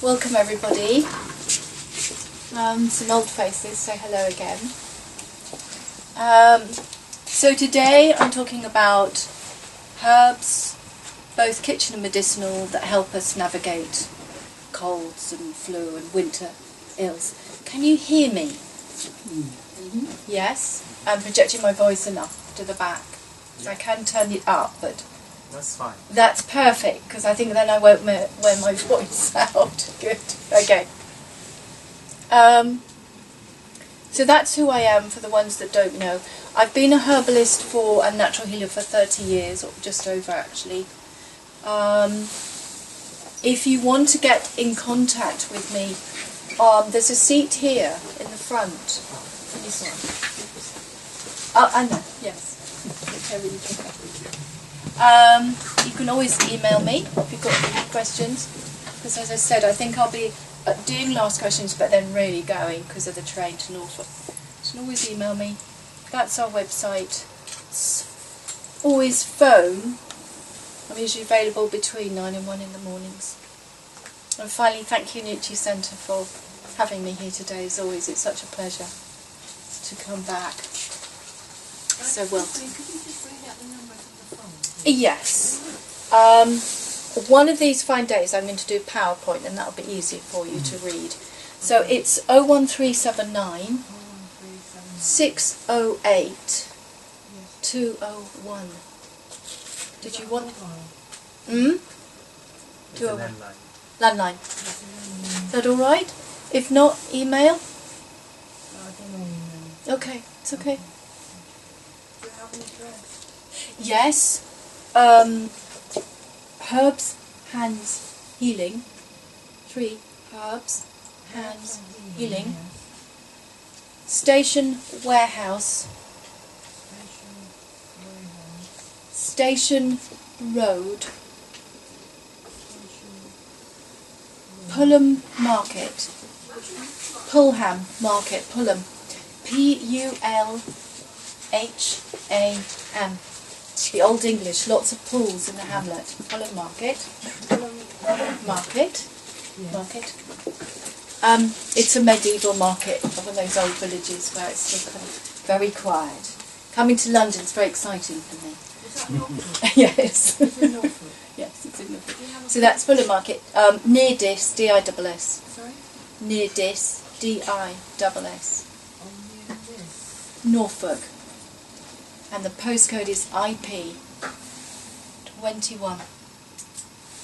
Welcome everybody. Some old faces, say hello again. So today I'm talking about herbs, both kitchen and medicinal, that help us navigate colds and flu and winter ills. Can you hear me? Mm-hmm. Yes? I'm projecting my voice enough to the back. So I can turn it up, but that's fine. That's perfect, because I think then I won't wear my voice out. Good. Okay. So that's who I am for the ones that don't know. I've been a herbalist and natural healer for 30 years, or just over actually. If you want to get in contact with me, there's a seat here in the front. This one. Oh, I know, yes. You can always email me if you've got any questions, because as I said, I think I'll be doing last questions but then really going because of the train to Norfolk. You can always email me. That's our website. It's always phone. I'm usually available between 9 and 1 in the mornings. And finally, thank you Nucci Centre for having me here today. As always, it's such a pleasure to come back. So well. Could you just read out the number of the phone? Yes. One of these fine days I'm going to do PowerPoint, and that'll be easier for you to read. So it's 01379 608 201. Did you want? 201. Landline. Is that all right? If not, email. Okay, it's okay. Do you have an address? Yes. Herbs, Hands, Healing. 3 Herbs, Hands, Healing. Station Warehouse. Station Road. Pulham Market. Pulham Market. Pulham. P-U-L-H-A-M. The Old English, lots of pools in the hamlet. Pulham Market. Market. Yes. Market. It's a medieval market, one of those old villages where it's still kind of very quiet. Coming to London is very exciting for me. Is that Norfolk? Yes. It's in Norfolk. Yes, it's in Norfolk. So that's Pulham Market. Near Dis, D-I-S-S. Sorry? Near Dis, D-I-S-S. Oh, near this. Norfolk. And the postcode is IP 21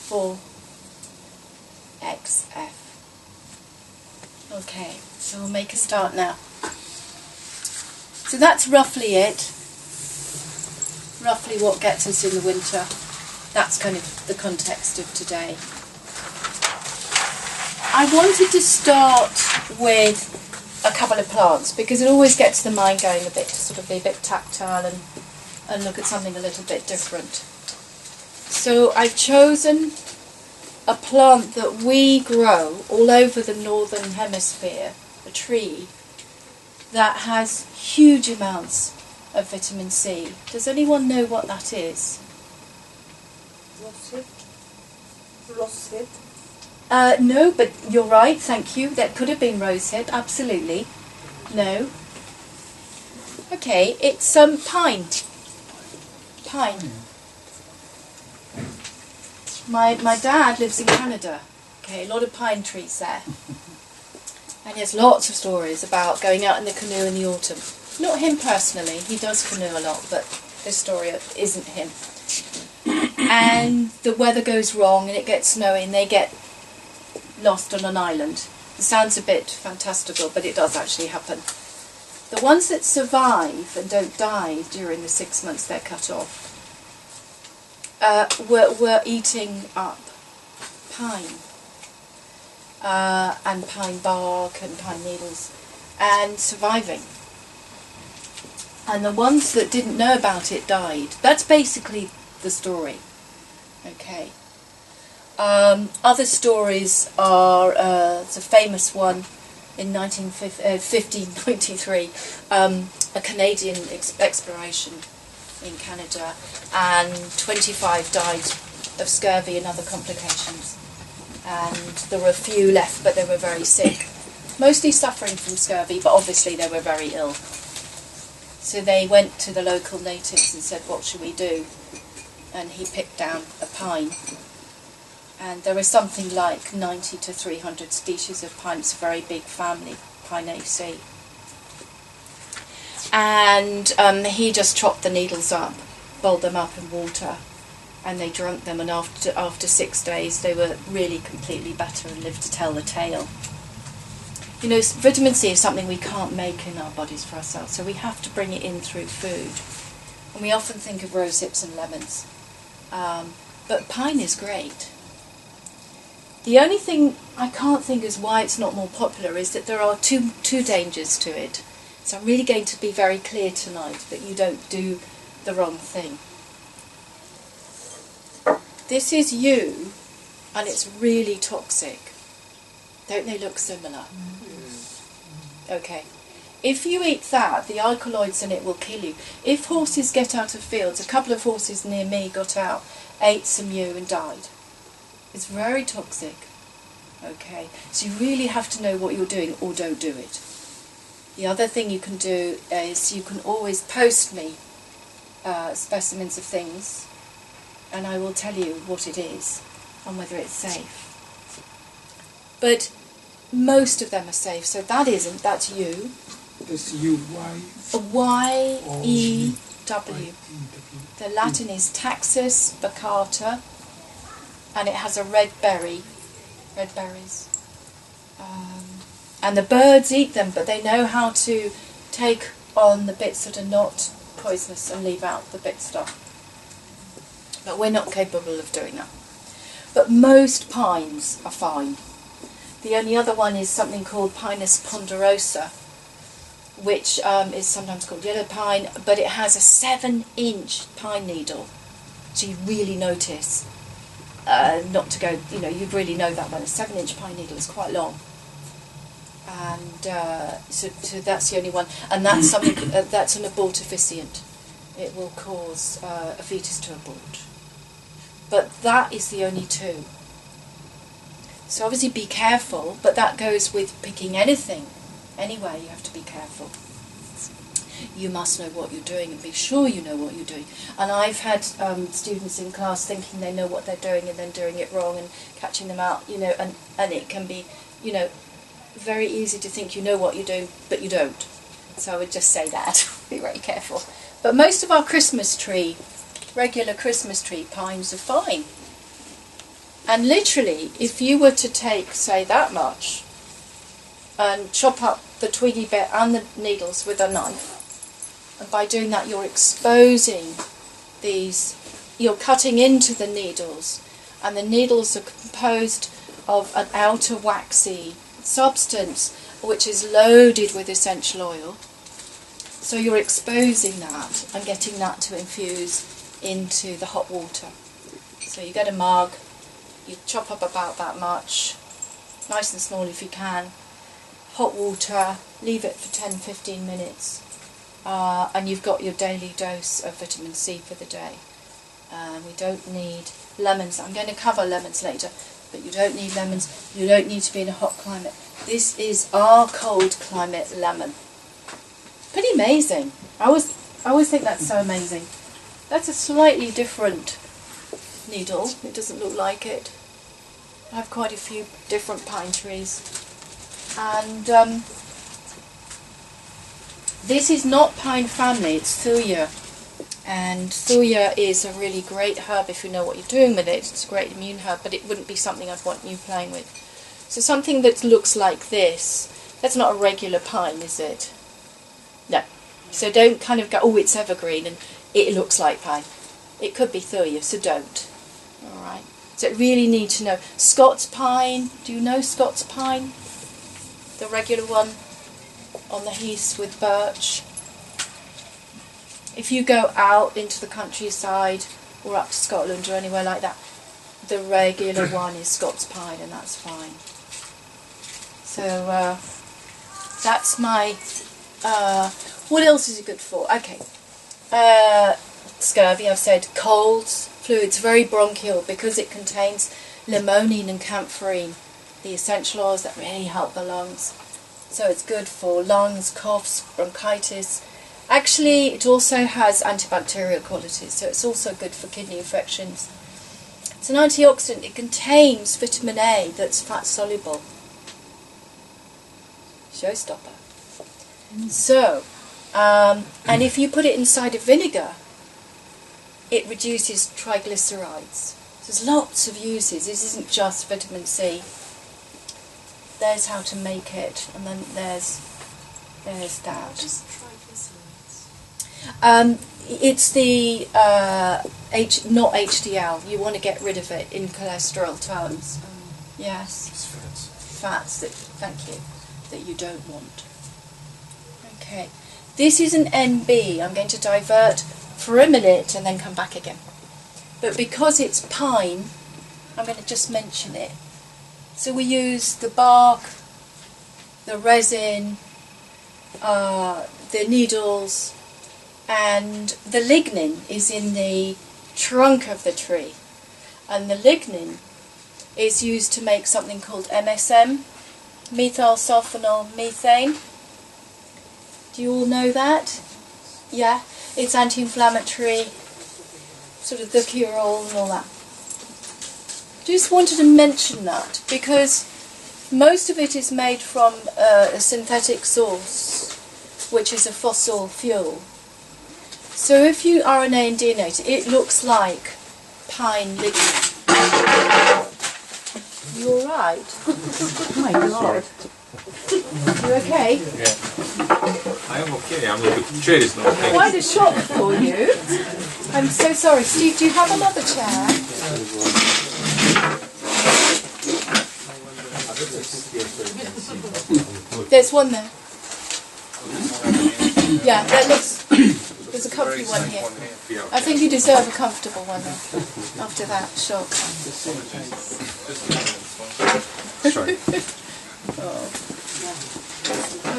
4XF. Okay, so we'll make a start now. So that's roughly it. Roughly what gets us in the winter. That's kind of the context of today. I wanted to start with a couple of plants because it always gets the mind going a bit, to sort of be a bit tactile and look at something a little bit different. So I've chosen a plant that we grow all over the northern hemisphere, a tree that has huge amounts of vitamin C. Does anyone know what that is? Rosehip? Rosehip? No, but you're right, thank you. That could have been rosehip, absolutely. No. Okay, it's pine. Pine. My dad lives in Canada. Okay, a lot of pine trees there. And he has lots of stories about going out in the canoe in the autumn. Not him personally, he does canoe a lot, but this story isn't him. And the weather goes wrong and it gets snowy and they get lost on an island. It sounds a bit fantastical, but it does actually happen. The ones that survive and don't die during the 6 months they're cut off were eating up pine and pine bark and pine needles and surviving. And the ones that didn't know about it died. That's basically the story. Okay. Other stories are, it's a famous one in 1593, a Canadian exploration in Canada, and 25 died of scurvy and other complications. and there were a few left, but they were very sick, mostly suffering from scurvy, but obviously they were very ill. So they went to the local natives and said, what should we do? And he picked down a pine. And there is something like 90 to 300 species of pine. It's a very big family, Pinaceae. And he just chopped the needles up, boiled them up in water, and they drank them, and after 6 days they were really completely better and lived to tell the tale. You know, vitamin C is something we can't make in our bodies for ourselves, so we have to bring it in through food. And we often think of rose hips and lemons, but pine is great. The only thing I can't think is why it's not more popular is that there are two dangers to it. So I'm really going to be very clear tonight that you don't do the wrong thing. This is you, and it's really toxic. Don't they look similar? Okay. If you eat that, the alkaloids in it will kill you. If horses get out of fields, a couple of horses near me got out, ate some yew and died. It's very toxic. Okay. So you really have to know what you're doing or don't do it. The other thing you can do is you can always post me specimens of things, and I will tell you what it is and whether it's safe. But most of them are safe, so that isn't, that's you. S-U-Y. Y-E-W. The Latin is Taxus baccata, and it has a red berry, red berries. And the birds eat them, but they know how to take on the bits that are not poisonous and leave out the bit stuff. But we're not capable of doing that. But most pines are fine. The only other one is something called Pinus ponderosa, which is sometimes called yellow pine, but it has a 7-inch pine needle. So you really notice, not to go, you know, you really know that one. A 7-inch pine needle is quite long. And so that's the only one. And that's something, that's an abortifacient. It will cause a fetus to abort. But that is the only two. So obviously be careful, but that goes with picking anything. Anyway, you have to be careful. You must know what you're doing and be sure you know what you're doing. And I've had students in class thinking they know what they're doing and then doing it wrong and catching them out, you know, and it can be, you know, very easy to think you know what you're doing, but you don't. So I would just say that. Be very careful. But most of our Christmas tree, regular Christmas tree pines are fine. And literally, if you were to take, say, that much and chop up the twiggy bit and the needles with a knife, and by doing that you're exposing these, you're cutting into the needles, and the needles are composed of an outer waxy substance which is loaded with essential oil. So you're exposing that and getting that to infuse into the hot water. So you get a mug, you chop up about that much, nice and small if you can, hot water, leave it for 10-15 minutes, and you've got your daily dose of vitamin C for the day. We don't need lemons. I'm going to cover lemons later, but you don't need lemons. You don't need to be in a hot climate. This is our cold climate lemon. Pretty amazing. I always think that's so amazing. That's a slightly different needle. It doesn't look like it. I have quite a few different pine trees. And this is not pine family, it's thuya. And thuya is a really great herb if you know what you're doing with it. It's a great immune herb, but it wouldn't be something I'd want you playing with. So something that looks like this, that's not a regular pine, is it? No. So don't kind of go, oh, it's evergreen and it looks like pine. It could be thuya, so don't. Alright. So really need to know. Scots pine, do you know Scots pine? The regular one on the heaths with birch. If you go out into the countryside or up to Scotland or anywhere like that, the regular one is Scots pine, and that's fine. So that's my, what else is it good for? Okay, scurvy, I've said, colds, fluids, very bronchial because it contains limonene and camphorine, the essential oils that really help the lungs. So it's good for lungs, coughs, bronchitis. Actually, it also has antibacterial qualities, so it's also good for kidney infections. It's an antioxidant. It contains vitamin A that's fat soluble. Showstopper. So, and if you put it inside of vinegar, it reduces triglycerides. There's lots of uses. This isn't just vitamin C. There's how to make it, and then there's that. Just triglycerides. It's the not HDL. You want to get rid of it in cholesterol terms. Yes. It's fats. Fats that, thank you, that you don't want. Okay. This is an NB. I'm going to divert for a minute and then come back again. But because it's pine, I'm going to just mention it. So we use the bark, the resin, the needles, and the lignin is in the trunk of the tree. And the lignin is used to make something called MSM, methyl sulfonyl methane. Do you all know that? Yeah, it's anti-inflammatory, sort of the cure-all and all that. Just wanted to mention that because most of it is made from a synthetic source, which is a fossil fuel. So if you RNA and DNA it, it looks like pine lignin. You all right? Oh my God. You okay? Yeah. I am okay. I'm the chair is not okay. Quite a shock for you. I'm so sorry. Steve, do you have another chair? There's one there. Yeah, that looks... There's a comfy one here. I think you deserve a comfortable one then, after that shock. Sorry.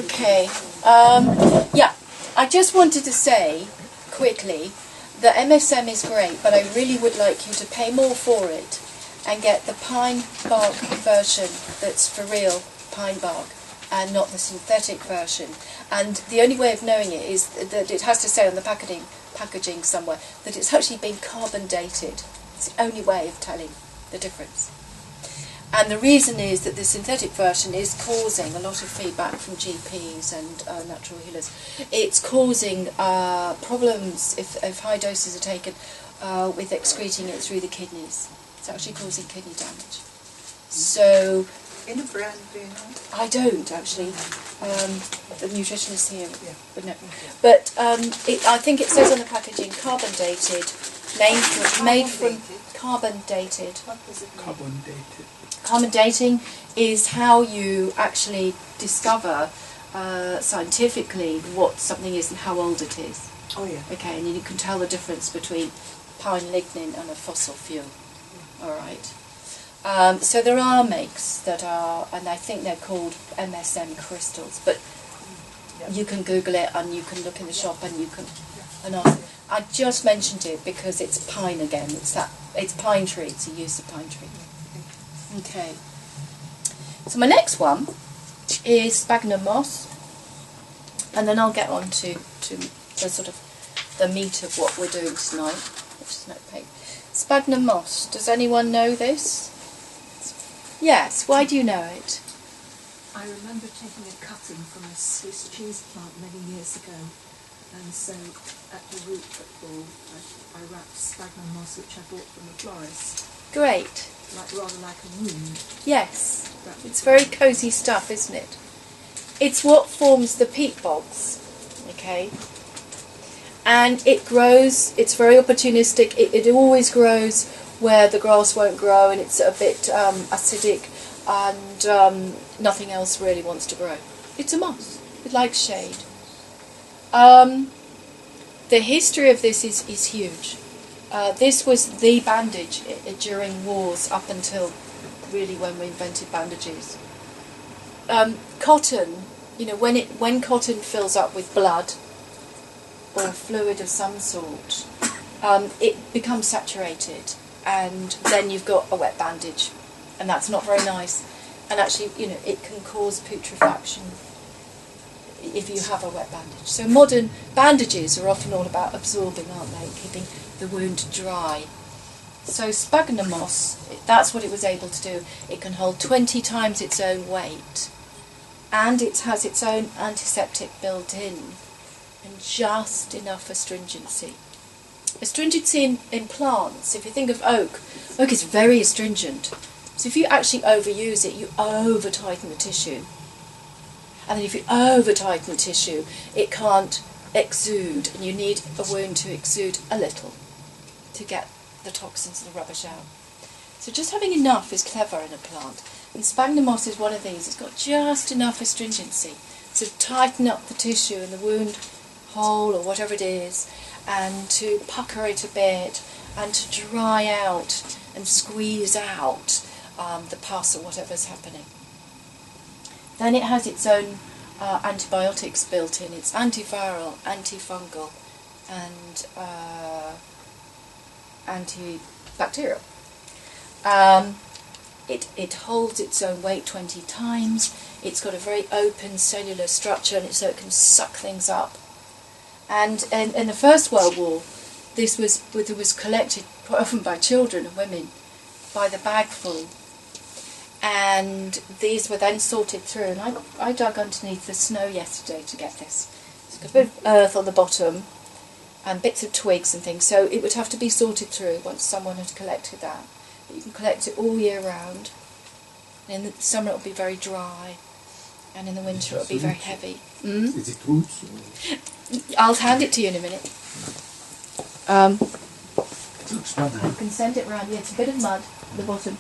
Okay. Yeah, I just wanted to say, quickly, that MSM is great, but I really would like you to pay more for it and get the pine bark version that's for real pine bark and not the synthetic version. And the only way of knowing it is that it has to say on the packaging somewhere that it's actually been carbon dated. It's the only way of telling the difference. And the reason is that the synthetic version is causing a lot of feedback from GPs and natural healers. It's causing problems if high doses are taken with excreting it through the kidneys. It's actually causing kidney damage. So In a brand, do you know? I don't actually. The nutritionist here would know. But I think it says on the packaging carbon dated, made from carbon dated. What does it mean? Carbon dated. Carbon dating is how you actually discover scientifically what something is and how old it is. Oh yeah. Okay, and you can tell the difference between pine lignin and a fossil fuel. All right. So there are makes that are, and I think they're called MSM crystals, but you can Google it and you can look in the shop and you can and ask. I just mentioned it because it's pine again. It's pine tree. It's a use of pine tree. Okay. So my next one is sphagnum moss, and then I'll get on to the sort of the meat of what we're doing tonight, which is note paper. Sphagnum moss. Does anyone know this? Yes. Why do you know it? I remember taking a cutting from a Swiss cheese plant many years ago, and so at the root football I wrapped sphagnum moss, which I bought from the florist, Great. rather like a wound. Yes. It's very cosy stuff, isn't it? It's what forms the peat bogs. Okay. And it grows. It's very opportunistic. It always grows where the grass won't grow, and it's a bit acidic, and nothing else really wants to grow. It's a moss. It likes shade. The history of this is huge. This was the bandage during wars up until really when we invented bandages. Cotton, when cotton fills up with blood or fluid of some sort, it becomes saturated, and then you've got a wet bandage and that's not very nice. And actually, you know, it can cause putrefaction if you have a wet bandage. So modern bandages are often all about absorbing, aren't they? Keeping the wound dry. So sphagnum moss, that's what it was able to do. It can hold 20 times its own weight, and it has its own antiseptic built in, and just enough astringency. Astringency in plants, if you think of oak is very astringent. So if you actually overuse it, you over-tighten the tissue. And then if you over-tighten the tissue, it can't exude, and you need a wound to exude a little to get the toxins and the rubbish out. So just having enough is clever in a plant. And sphagnum moss is one of these. It's got just enough astringency to tighten up the tissue in the wound hole or whatever it is, and to pucker it a bit, and to dry out and squeeze out the pus or whatever's happening. Then it has its own antibiotics built in. It's antiviral, antifungal, and antibacterial. It holds its own weight 20 times. It's got a very open cellular structure, and so it can suck things up. And in the First World War, this was collected quite often by children and women by the bagful. And these were then sorted through, and I dug underneath the snow yesterday to get this. It's got a bit of earth on the bottom and bits of twigs and things, so it would have to be sorted through once someone had collected that. But you can collect it all year round. And in the summer it'll be very dry, and in the winter it'll be very heavy. Is it roots? I'll hand it to you in a minute. It looks muddy. I can send it round. Yeah, it's a bit of mud at the bottom.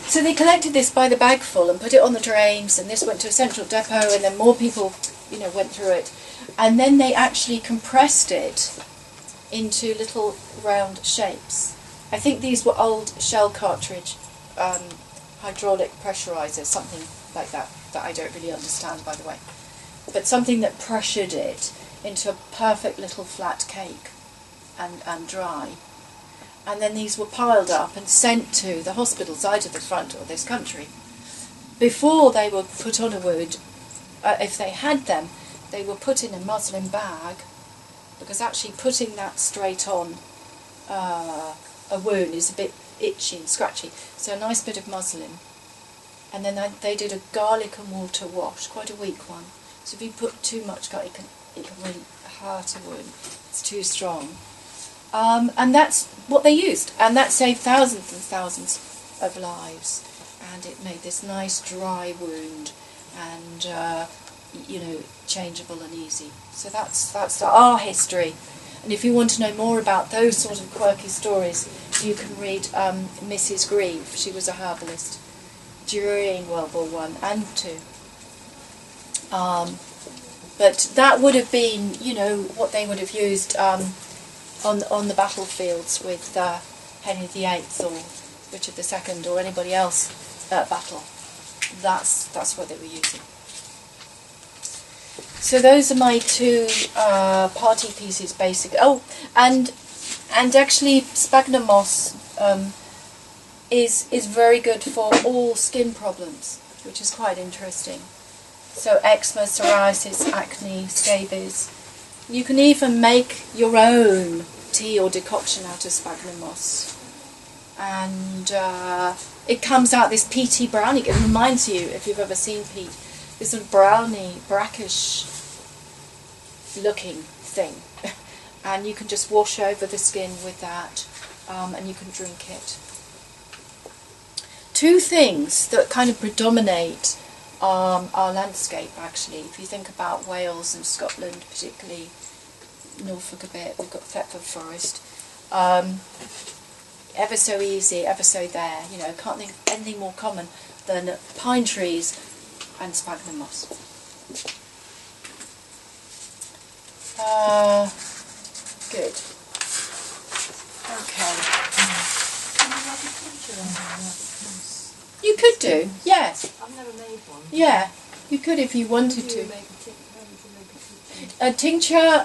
So they collected this by the bagful and put it on the drains, and this went to a central depot, and then more people, went through it, and then they actually compressed it into little round shapes. I think these were old shell cartridge hydraulic pressurizers, something like that I don't really understand, by the way, but something that pressured it into a perfect little flat cake and dry. And then these were piled up and sent to the hospitals either the front or this country. Before they were put on a wound, if they had them, they were put in a muslin bag, because actually putting that straight on a wound is a bit itchy and scratchy. So a nice bit of muslin. And then they did a garlic and water wash, quite a weak one. So if you put too much garlic, it can really hurt a wound. It's too strong. And that's what they used, and that saved thousands and thousands of lives, and it made this nice dry wound, and changeable and easy. So that's our history. And if you want to know more about those sort of quirky stories, you can read Mrs. Grieve. She was a herbalist during World War I and II. But that would have been, what they would have used on the battlefields with Henry VIII or Richard II or anybody else at battle. That's what they were using. So those are my two party pieces, basically. Oh, and actually sphagnum moss is very good for all skin problems, which is quite interesting. So eczema, psoriasis, acne, scabies. You can even make your own tea or decoction out of sphagnum moss. And it comes out this peaty brownie. It reminds you, if you've ever seen peat, this sort of brownie, brackish looking thing. And you can just wash over the skin with that, and you can drink it. Two things that kind of predominate our landscape, actually. If you think about Wales and Scotland, particularly Norfolk a bit, we've got Thetford Forest. Ever so easy, ever so there. Can't think of anything more common than pine trees and sphagnum moss. Good. Okay. You could do, yes. I've never made one. Yeah, you could if you wanted to. A tincture,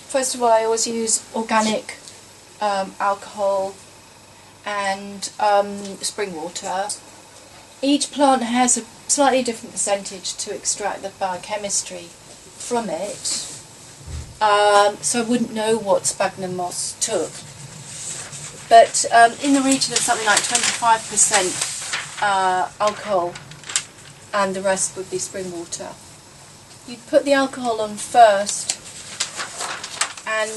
first of all, I always use organic alcohol and spring water. Each plant has a slightly different percentage to extract the biochemistry from it, so I wouldn't know what sphagnum moss took. But in the region of something like 25% alcohol, and the rest would be spring water. You'd put the alcohol on first and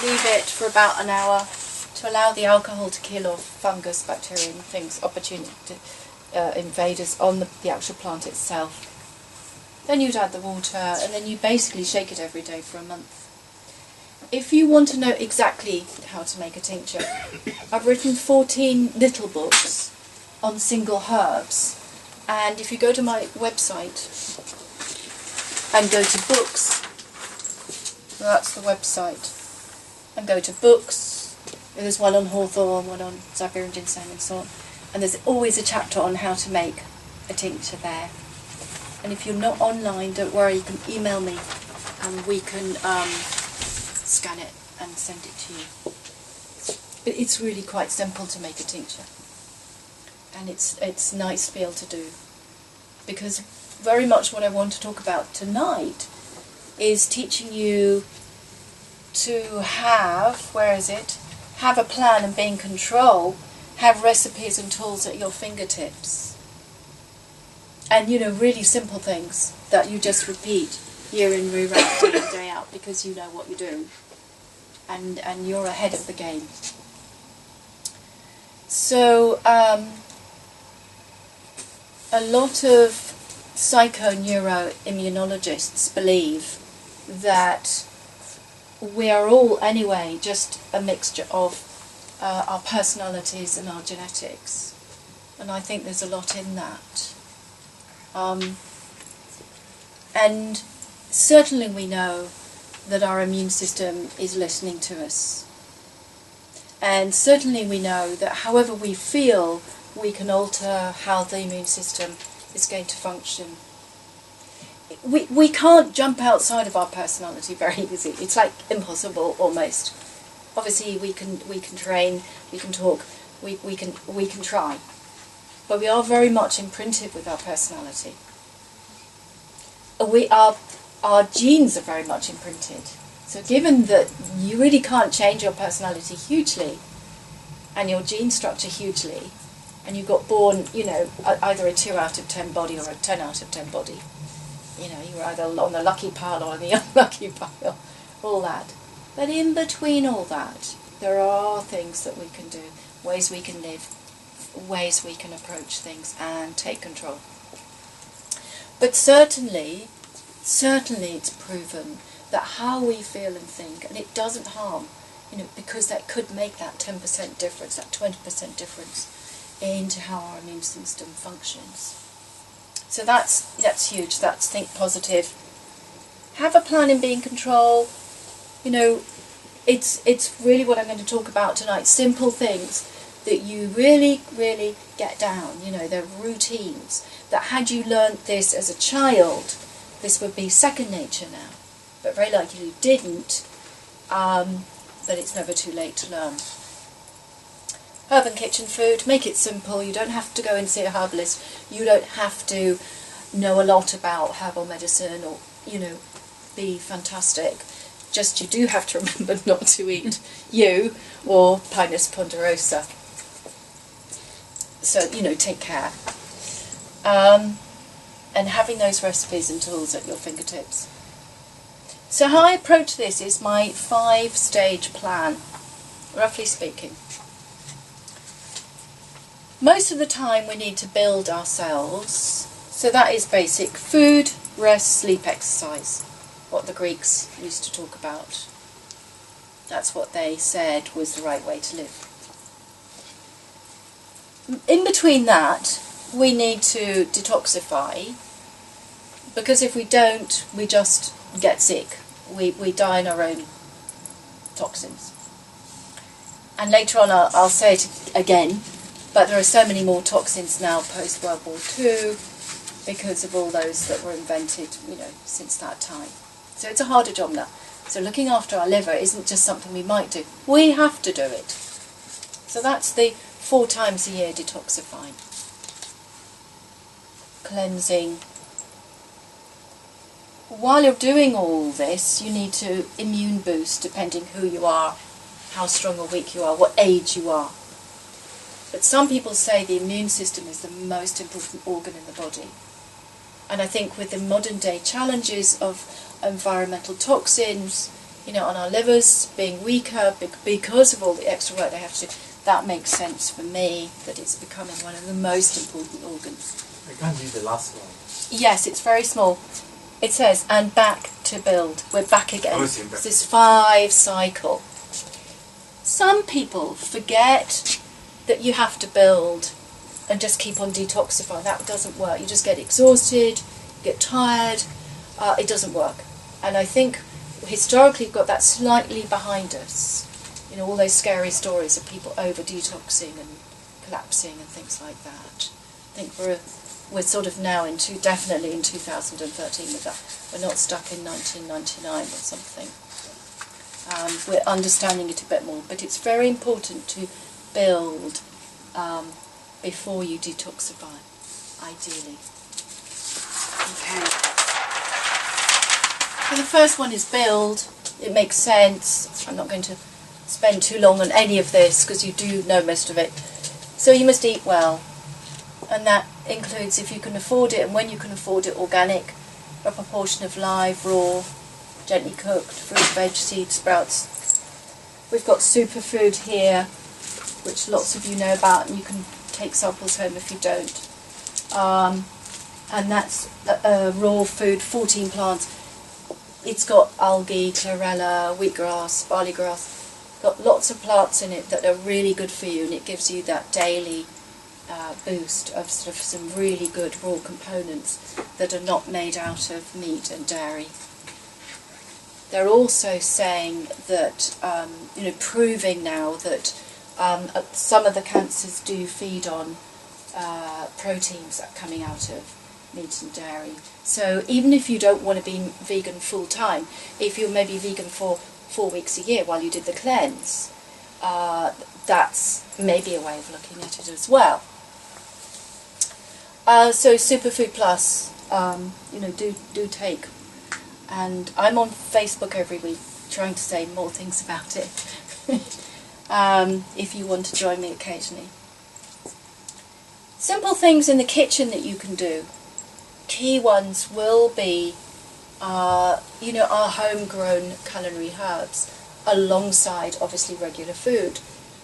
leave it for about an hour to allow the alcohol to kill off fungus, bacteria and things, opportunity invaders on the actual plant itself. Then you'd add the water, and then you basically shake it every day for a month. If you want to know exactly how to make a tincture, I've written 14 little books on single herbs, and if you go to my website and go to books, well, that's the website, and go to books, there's one on hawthorn, one on Siberian ginseng and so on, and there's always a chapter on how to make a tincture there. And if you're not online, don't worry, you can email me and we can scan it and send it to you. But it's really quite simple to make a tincture, and it's nice to be able to do, because very much what I want to talk about tonight is teaching you to have, have a plan and be in control, have recipes and tools at your fingertips. And, you know, really simple things that you just repeat year in, year out, day in, day out, because you know what you're doing. And you're ahead of the game. So, a lot of psychoneuroimmunologists believe that we are all, anyway, just a mixture of our personalities and our genetics. And I think there's a lot in that. And certainly we know that our immune system is listening to us. And certainly we know that however we feel, we can alter how the immune system is going to function. We can't jump outside of our personality very easy. It's like impossible almost. Obviously we can train, we can talk, we can try. But we are very much imprinted with our personality. Our genes are very much imprinted. So given that you really can't change your personality hugely, and your gene structure hugely, and you got born, you know, either a 2 out of 10 body or a 10 out of 10 body, you know, you're either on the lucky pile or on the unlucky pile, all that. But in between all that, there are things that we can do, ways we can live, ways we can approach things and take control. But certainly it's proven that how we feel and think, and it doesn't harm, you know, because that could make that 10% difference, that 20% difference into how our immune system functions. So that's huge. That's think positive. Have a plan and be in control. You know, it's really what I'm going to talk about tonight. Simple things that you really, really get down. You know, they're routines that had you learnt this as a child, this would be second nature now. But very likely you didn't, but it's never too late to learn. Herb and kitchen food, make it simple. You don't have to go and see a herbalist. You don't have to know a lot about herbal medicine or, you know, be fantastic. Just you do have to remember not to eat yew or Pinus ponderosa. So, you know, take care. And having those recipes and tools at your fingertips. So how I approach this is my 5-stage plan, roughly speaking. Most of the time we need to build ourselves, so that is basic food, rest, sleep, exercise, what the Greeks used to talk about. That's what they said was the right way to live. In between that, we need to detoxify, because if we don't, we just get sick. We die in our own toxins. And later on I'll say it again, but there are so many more toxins now post-World War II because of all those that were invented, you know, since that time. So it's a harder job now. So looking after our liver isn't just something we might do. We have to do it. So that's the 4 times a year detoxifying. Cleansing. While you're doing all this, you need to immune boost depending who you are, how strong or weak you are, what age you are. But some people say the immune system is the most important organ in the body. And I think with the modern day challenges of environmental toxins, you know, on our livers being weaker because of all the extra work they have to do, that makes sense for me that it's becoming one of the most important organs. I can't read the last one. Yes, it's very small. It says, and back to build. We're back again. Oh, it's in back. It's this 5 cycle. Some people forget that you have to build and just keep on detoxifying. That doesn't work. You just get exhausted, get tired. It doesn't work. And I think historically we've got that slightly behind us. You know, all those scary stories of people over-detoxing and collapsing and things like that. I think we're sort of now definitely in 2013 with that. We're not stuck in 1999 or something. We're understanding it a bit more, but it's very important to build before you detoxify, ideally. Okay. So the first one is build. It makes sense. I'm not going to spend too long on any of this because you do know most of it. So you must eat well, and that includes, if you can afford it and when you can afford it, organic, a proportion of live, raw, gently cooked, fruit, veg, seeds, sprouts. We've got superfood here, which lots of you know about, and you can take samples home if you don't. And that's raw food, 14 plants. It's got algae, chlorella, wheatgrass, barley grass. Got lots of plants in it that are really good for you, and it gives you that daily boost of sort of some really good raw components that are not made out of meat and dairy. They're also saying that, you know, proving now that some of the cancers do feed on proteins that are coming out of meat and dairy. So even if you don't want to be vegan full time, if you're maybe vegan for 4 weeks a year while you did the cleanse, that's maybe a way of looking at it as well. So Superfood Plus, you know, do take. And I'm on Facebook every week trying to say more things about it. If you want to join me occasionally. Simple things in the kitchen that you can do. Key ones will be, you know, our homegrown culinary herbs alongside obviously regular food.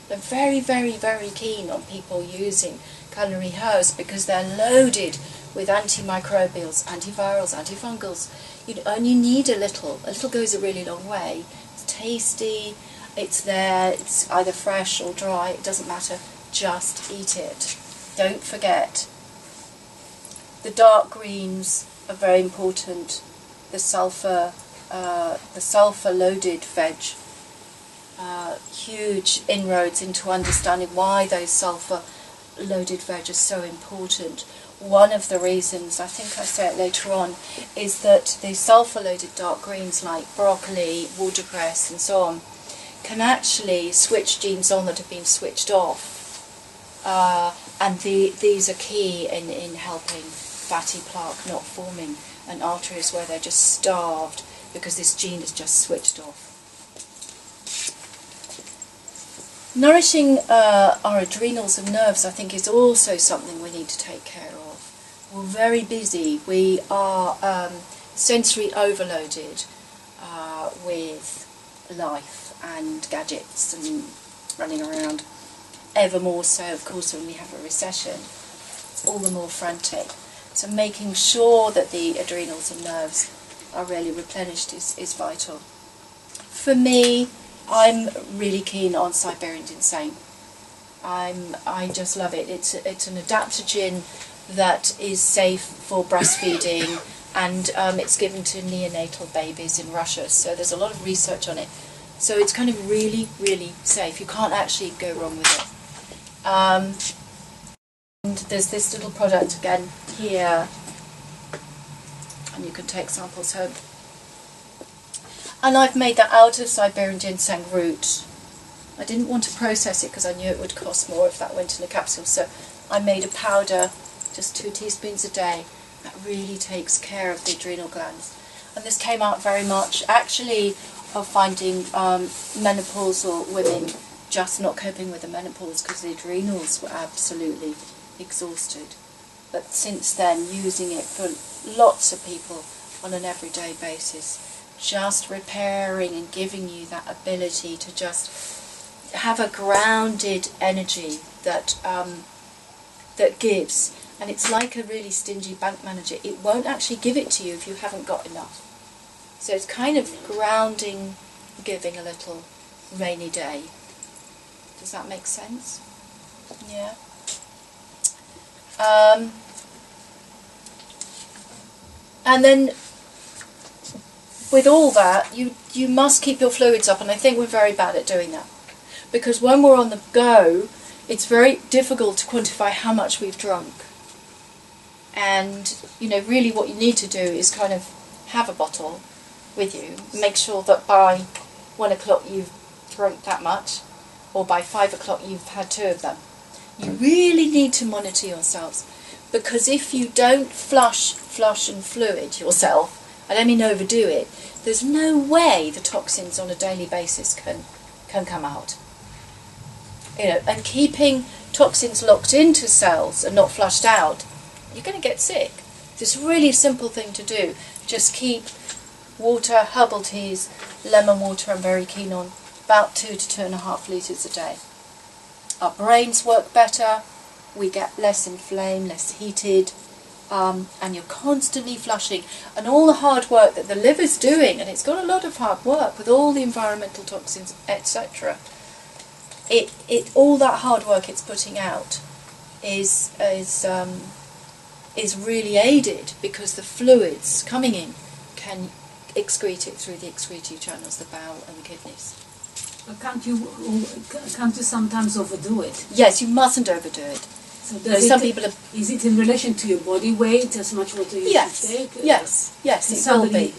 They're very, very, very keen on people using culinary herbs because they're loaded with antimicrobials, antivirals, antifungals. You only need a little. A little goes a really long way. It's tasty, it's there, it's either fresh or dry, it doesn't matter, just eat it. Don't forget. The dark greens are very important. The sulfur loaded veg. Huge inroads into understanding why those sulfur loaded veg are so important. One of the reasons, I think I say it later on, is that the sulfur-loaded dark greens like broccoli, watercress and so on can actually switch genes on that have been switched off. And these are key in helping fatty plaque not forming and arteries where they're just starved because this gene is just switched off. Nourishing our adrenals and nerves, I think, is also something we need to take care of. We're very busy. We are sensory overloaded with life and gadgets and running around. Ever more so, of course, when we have a recession. It's all the more frantic. So making sure that the adrenals and nerves are really replenished is vital. For me, I'm really keen on Siberian ginseng. I just love it. It's an adaptogen that is safe for breastfeeding, and it's given to neonatal babies in Russia. So there's a lot of research on it. So it's kind of really, really safe. You can't actually go wrong with it. And there's this little product again here, and you can take samples home. And I've made that out of Siberian ginseng root, I didn't want to process it because I knew it would cost more if that went in a capsule. So I made a powder, just 2 teaspoons a day, that really takes care of the adrenal glands. And this came out very much, actually, of finding menopausal women just not coping with the menopause because the adrenals were absolutely exhausted. But since then, using it for lots of people on an everyday basis, just repairing and giving you that ability to just have a grounded energy that that gives. And it's like a really stingy bank manager. It won't actually give it to you if you haven't got enough. So it's kind of grounding, giving a little rainy day. Does that make sense? Yeah. And then with all that, you must keep your fluids up, and I think we're very bad at doing that. Because when we're on the go, it's very difficult to quantify how much we've drunk. And, you know, really what you need to do is kind of have a bottle with you. Make sure that by 1 o'clock you've drunk that much, or by 5 o'clock you've had 2 of them. You really need to monitor yourselves, because if you don't flush and fluid yourself, I don't mean overdo it, there's no way the toxins on a daily basis can come out. You know, and keeping toxins locked into cells and not flushed out, you're going to get sick. It's a really simple thing to do. Just keep water, herbal teas, lemon water I'm very keen on, about 2 to 2.5 litres a day. Our brains work better, we get less inflamed, less heated, and you're constantly flushing. And all the hard work that the liver's doing, and it's got a lot of hard work with all the environmental toxins, etc. All that hard work it's putting out is really aided because the fluids coming in can excrete it through the excretory channels, the bowel and the kidneys. Can't you sometimes overdo it? Yes, you mustn't overdo it. So is it in relation to your body weight, as much water you should take? Yes, it will be.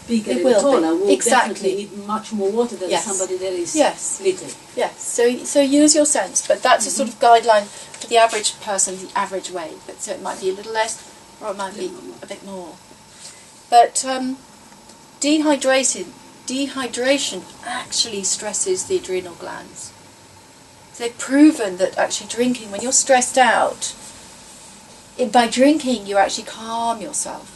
Bigger It and will taller be. will Exactly. definitely need much more water than somebody that is little. Yes, so use your sense, but that's a sort of guideline for the average person, the average weight. But so it might be a little less, or it might be a bit more. But dehydration actually stresses the adrenal glands. So they've proven that actually drinking, when you're stressed out, by drinking you actually calm yourself.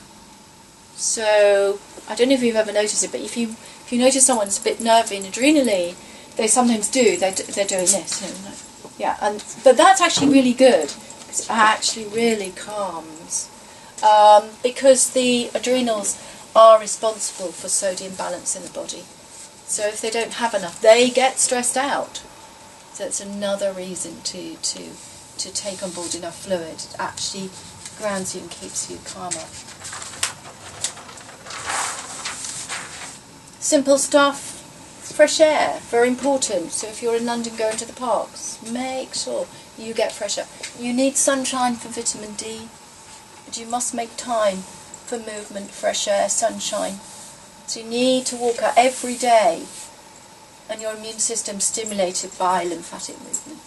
So I don't know if you've ever noticed it, but if you notice someone's a bit nervy and adrenally, they sometimes do. They're doing this, you know. Yeah, but that's actually really good. It actually really calms, because the adrenals are responsible for sodium balance in the body. So if they don't have enough, they get stressed out. So it's another reason to take on board enough fluid. It actually grounds you and keeps you calmer. Simple stuff. Fresh air, very important. So if you're in London going to the parks, make sure you get fresh air. You need sunshine for vitamin D, but you must make time for movement, fresh air, sunshine. So you need to walk out every day, and your immune system stimulated by lymphatic movement.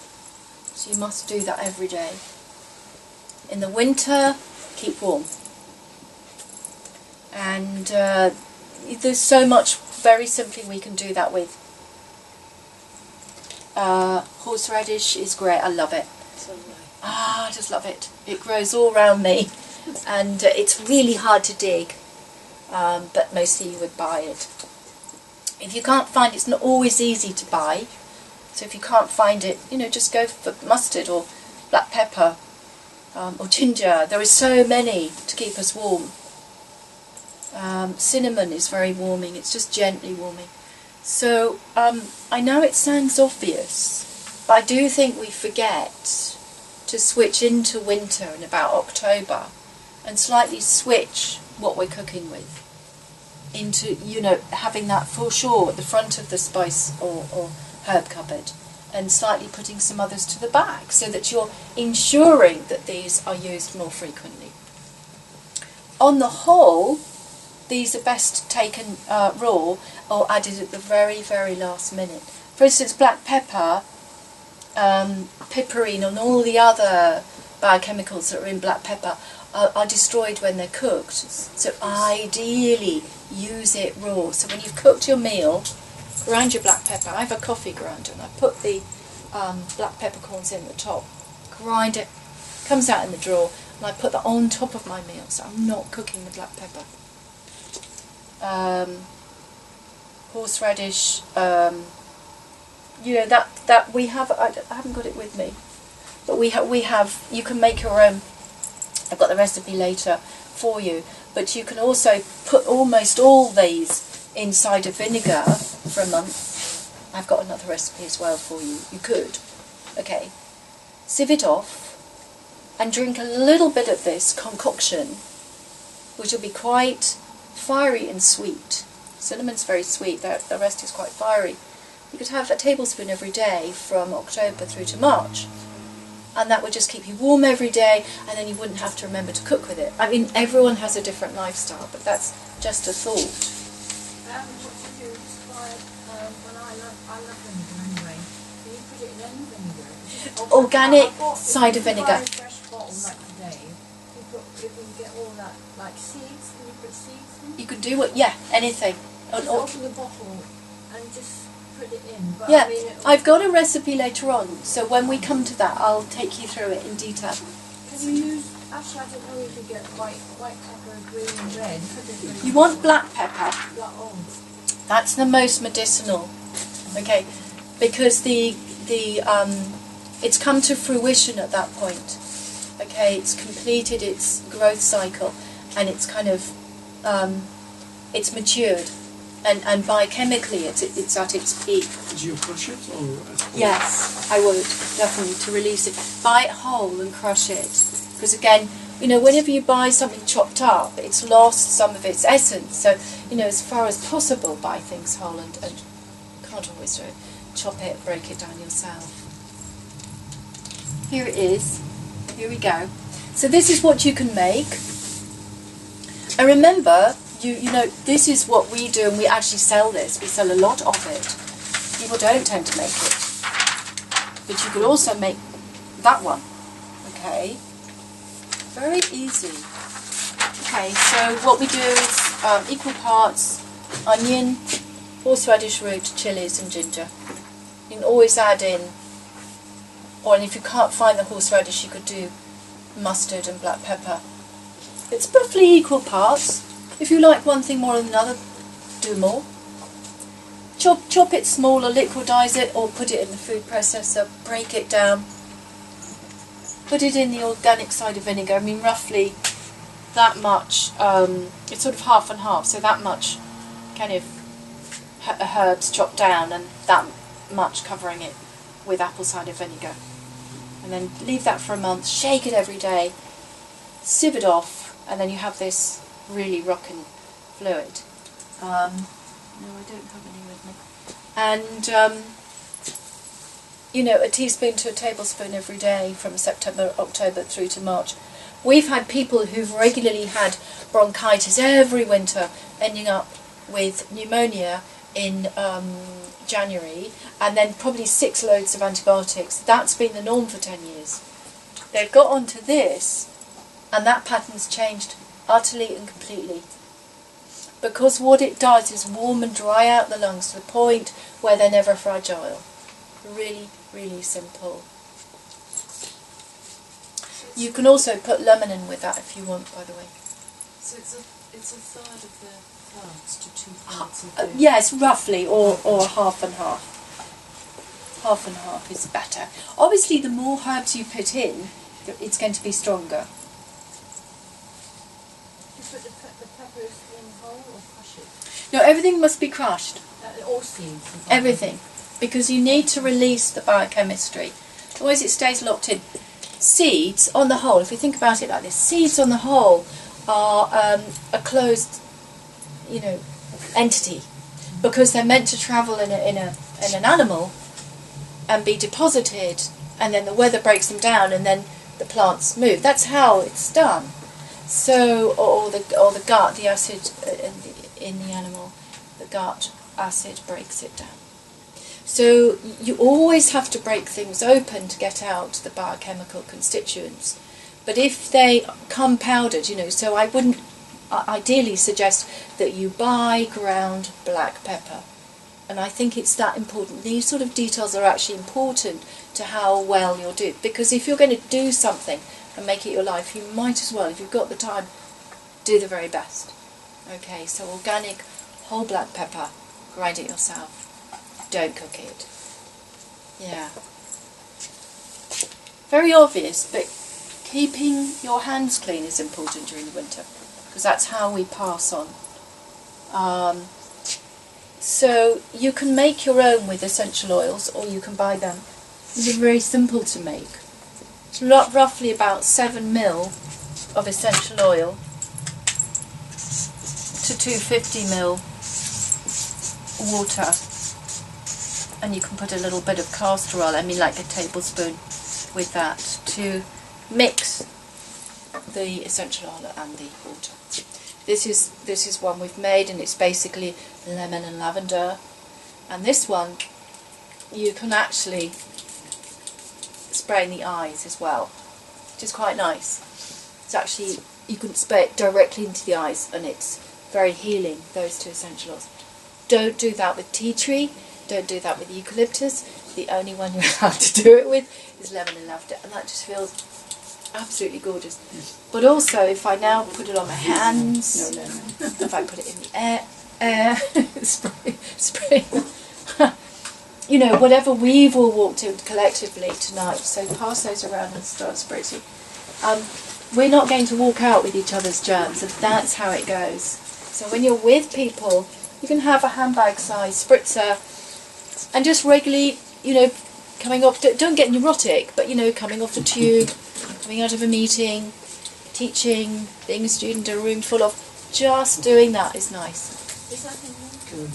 So you must do that every day. In the winter, keep warm. And there's so much very simply we can do that with. Horseradish is great, I love it. I just love it. It grows all around me, and it's really hard to dig, but mostly you would buy it. If you can't find it, it's not always easy to buy, so if you can't find it, you know, just go for mustard or black pepper or ginger. There are so many to keep us warm. Cinnamon is very warming, it's just gently warming. So I know it sounds obvious, but I do think we forget to switch into winter in about October and slightly switch what we're cooking with into, you know, having that for sure at the front of the spice or herb cupboard, and slightly putting some others to the back, so that you're ensuring that these are used more frequently. On the whole, these are best taken raw or added at the very, very last minute. For instance, black pepper, piperine and all the other biochemicals that are in black pepper are destroyed when they're cooked. So ideally use it raw. So when you've cooked your meal, grind your black pepper. I have a coffee grinder and I put the black peppercorns in the top, grind it, comes out in the drawer, and I put that on top of my meal, so I'm not cooking the black pepper. Horseradish, you know, that we have, I haven't got it with me, but we have, you can make your own. I've got the recipe later for you, but you can also put almost all these inside of vinegar for a month. I've got another recipe as well for you. You could. Okay. Sieve it off and drink a little bit of this concoction, which will be quite fiery and sweet. Cinnamon's very sweet, the rest is quite fiery. You could have a tablespoon every day from October through to March. And that would just keep you warm every day, and then you wouldn't have to remember to cook with it. I mean, everyone has a different lifestyle, but that's just a thought. What to do is try, when I love vinegar anyway. Do you put it in any vinegar? Organic cider vinegar. If you buy a fresh bottle like today, you can get all that, like seeds. Can you put seeds in? You could do it, yeah, anything. Just open the bottle and just put it in. But Yeah, I mean, I've got a recipe later on, so when we come to that, I'll take you through it in detail. Can you use? Actually, I don't know if you get white pepper, green and red. You want black pepper. Oh. That's the most medicinal, okay, because it's come to fruition at that point. Okay, it's completed its growth cycle, and it's kind of it's matured. And biochemically, it's at its peak. Do you crush it or? Yes, I would, definitely, to release it. Buy it whole and crush it. Because again, you know, whenever you buy something chopped up, it's lost some of its essence. So, you know, as far as possible, buy things whole and can't always do it. Chop it, break it down yourself. Here it is. Here we go. So this is what you can make. And remember, you know, this is what we do, and we actually sell this. We sell a lot of it. People don't tend to make it. But you could also make that one. Okay? Very easy. Okay, so what we do is equal parts onion, horseradish root, chilies and ginger. You can always add in, or if you can't find the horseradish, you could do mustard and black pepper. It's roughly equal parts. If you like one thing more than another, do more. Chop it small or liquidize it, or put it in the food processor, break it down. Put it in the organic cider vinegar. I mean, roughly that much, it's sort of half and half, so that much kind of herbs chopped down and that much covering it with apple cider vinegar. And then leave that for a month, shake it every day, sieve it off, and then you have this really rockin' fluid. No, I don't have any with me. And, you know, a teaspoon to a tablespoon every day from September, October through to March. We've had people who've regularly had bronchitis every winter, ending up with pneumonia in January, and then probably 6 loads of antibiotics. That's been the norm for 10 years. They've got onto this, and that pattern's changed utterly and completely. Because what it does is warm and dry out the lungs to the point where they're never fragile. Really, really simple. You can also put lemon in with that if you want, by the way. So it's a third of the plants to 2/3 of the... Yes, roughly, or half and half. Half and half is better. Obviously, the more herbs you put in, it's going to be stronger. You put the peppers in whole or crush it? No, everything must be crushed. All seeds? Everything. Because you need to release the biochemistry. Otherwise it stays locked in. Seeds, on the whole, if you think about it like this, seeds on the whole are a closed, you know, entity. Because they're meant to travel in an animal and be deposited, and then the weather breaks them down, and then the plants move. That's how it's done. So, or the gut, the acid and gut acid breaks it down. So you always have to break things open to get out the biochemical constituents. But if they come powdered, so I wouldn't ideally suggest that you buy ground black pepper. And I think it's that important. These sort of details are actually important to how well you'll do. Because if you're going to do something and make it your life, you might as well, if you've got the time, do the very best. Okay, so organic whole black pepper, grind it yourself. Don't cook it. Yeah. Very obvious, but keeping your hands clean is important during the winter, because that's how we pass on. So you can make your own with essential oils, or you can buy them. These are very simple to make. It's roughly about 7 ml of essential oil to 250 ml water. And you can put a little bit of castor oil, like a tablespoon with that, to mix the essential oil and the water. This is one we've made, and it's basically lemon and lavender. And this one you can actually spray in the eyes as well, which is quite nice. It's actually, you can spray it directly into the eyes, and it's very healing, those two essential oils. Don't do that with tea tree. Don't do that with eucalyptus. The only one you're allowed to do it with is lemon and lavender, and that just feels absolutely gorgeous. But also, if I now put it on my hands, if I put it in the air, spray, whatever we've all walked in collectively tonight, so pass those around and start spritzing. We're not going to walk out with each other's germs, and that's how it goes. So when you're with people, you can have a handbag size spritzer, and just regularly, coming off, don't get neurotic, but coming off the tube, coming out of a meeting, teaching, being a student in a room full of, just doing that is nice. Is that in water?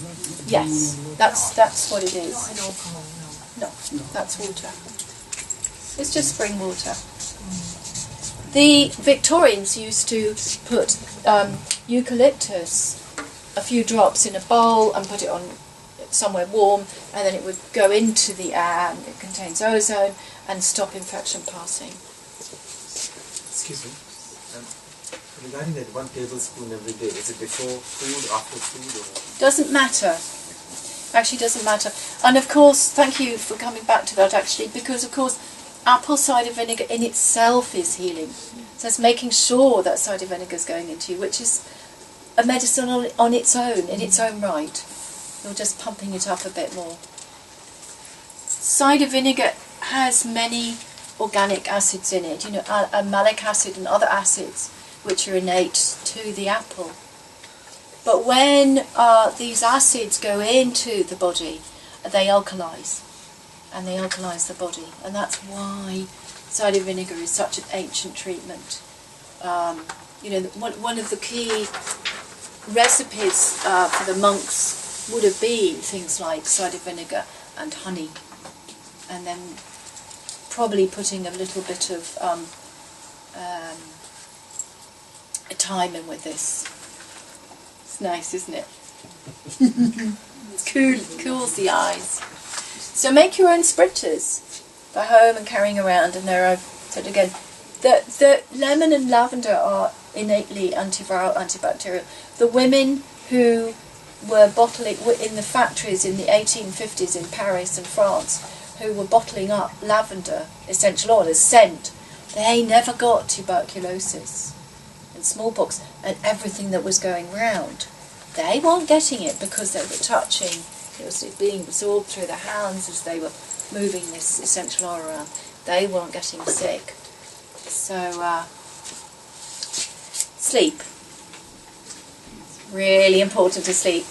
Yes, that's what it is. Not in alcohol, no. No, that's water. It's just spring water. The Victorians used to put eucalyptus, a few drops in a bowl, and put it on somewhere warm, and then it would go into the air, and it contains ozone and stop infection passing. Excuse me. Regarding that 1 tablespoon every day, is it before food, after food, or? Doesn't matter. Actually, doesn't matter. And of course, thank you for coming back to that. Actually, because of course, apple cider vinegar in itself is healing. So it's making sure that cider vinegar is going into you, which is a medicine on its own, in its own right. You're just pumping it up a bit more. Cider vinegar has many organic acids in it, malic acid and other acids which are innate to the apple. But when these acids go into the body, they alkalise, and they alkalise the body, and that's why cider vinegar is such an ancient treatment. One of the key recipes for the monks would have been things like cider vinegar and honey, and then probably putting a little bit of thyme in with this. It's nice, isn't it? It's cool, cools the eyes. So make your own spritzers for home and carrying around, and there are, said again, the lemon and lavender are innately antiviral, antibacterial. The women who were bottling in the factories in the 1850s in Paris and France, who were bottling up lavender essential oil as scent, they never got tuberculosis and smallpox and everything that was going round. They weren't getting it because they were touching, it was being absorbed through their hands as they were moving this essential oil around. They weren't getting sick. So, sleep. Really important to sleep.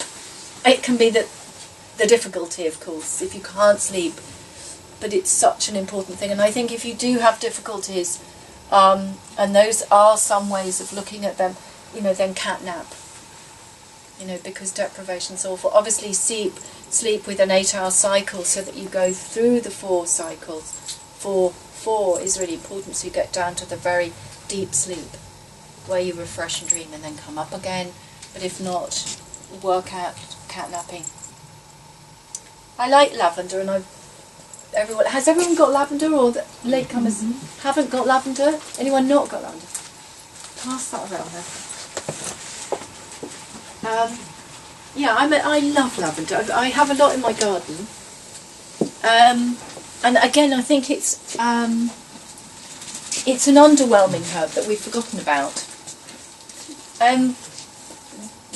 It can be the difficulty, of course, if you can't sleep, but it's such an important thing. And I think if you do have difficulties, and those are some ways of looking at them, then catnap. Because deprivation's awful. Obviously, sleep with an 8-hour cycle so that you go through the 4 cycles. 4 is really important, so you get down to the very deep sleep, where you refresh and dream and then come up again. But if not, work out catnapping. I like lavender, and has everyone got lavender, or the latecomers haven't got lavender? Anyone not got lavender? Pass that around there. Yeah, I love lavender. I have a lot in my garden. And again, I think it's an underwhelming herb that we've forgotten about.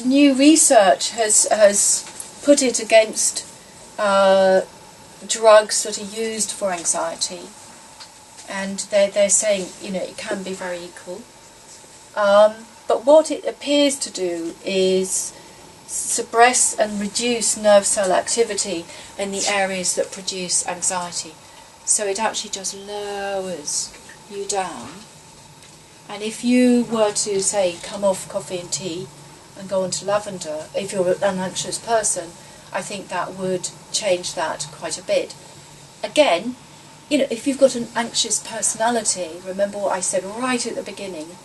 New research has put it against drugs that are used for anxiety, and they're saying, you know, it can be very equal. But what it appears to do is suppress and reduce nerve cell activity in the areas that produce anxiety. So it actually just lowers you down. And if you were to, say, come off coffee and tea and go on to lavender, if you're an anxious person, I think that would change that quite a bit. Again, you know, if you've got an anxious personality, remember what I said right at the beginning,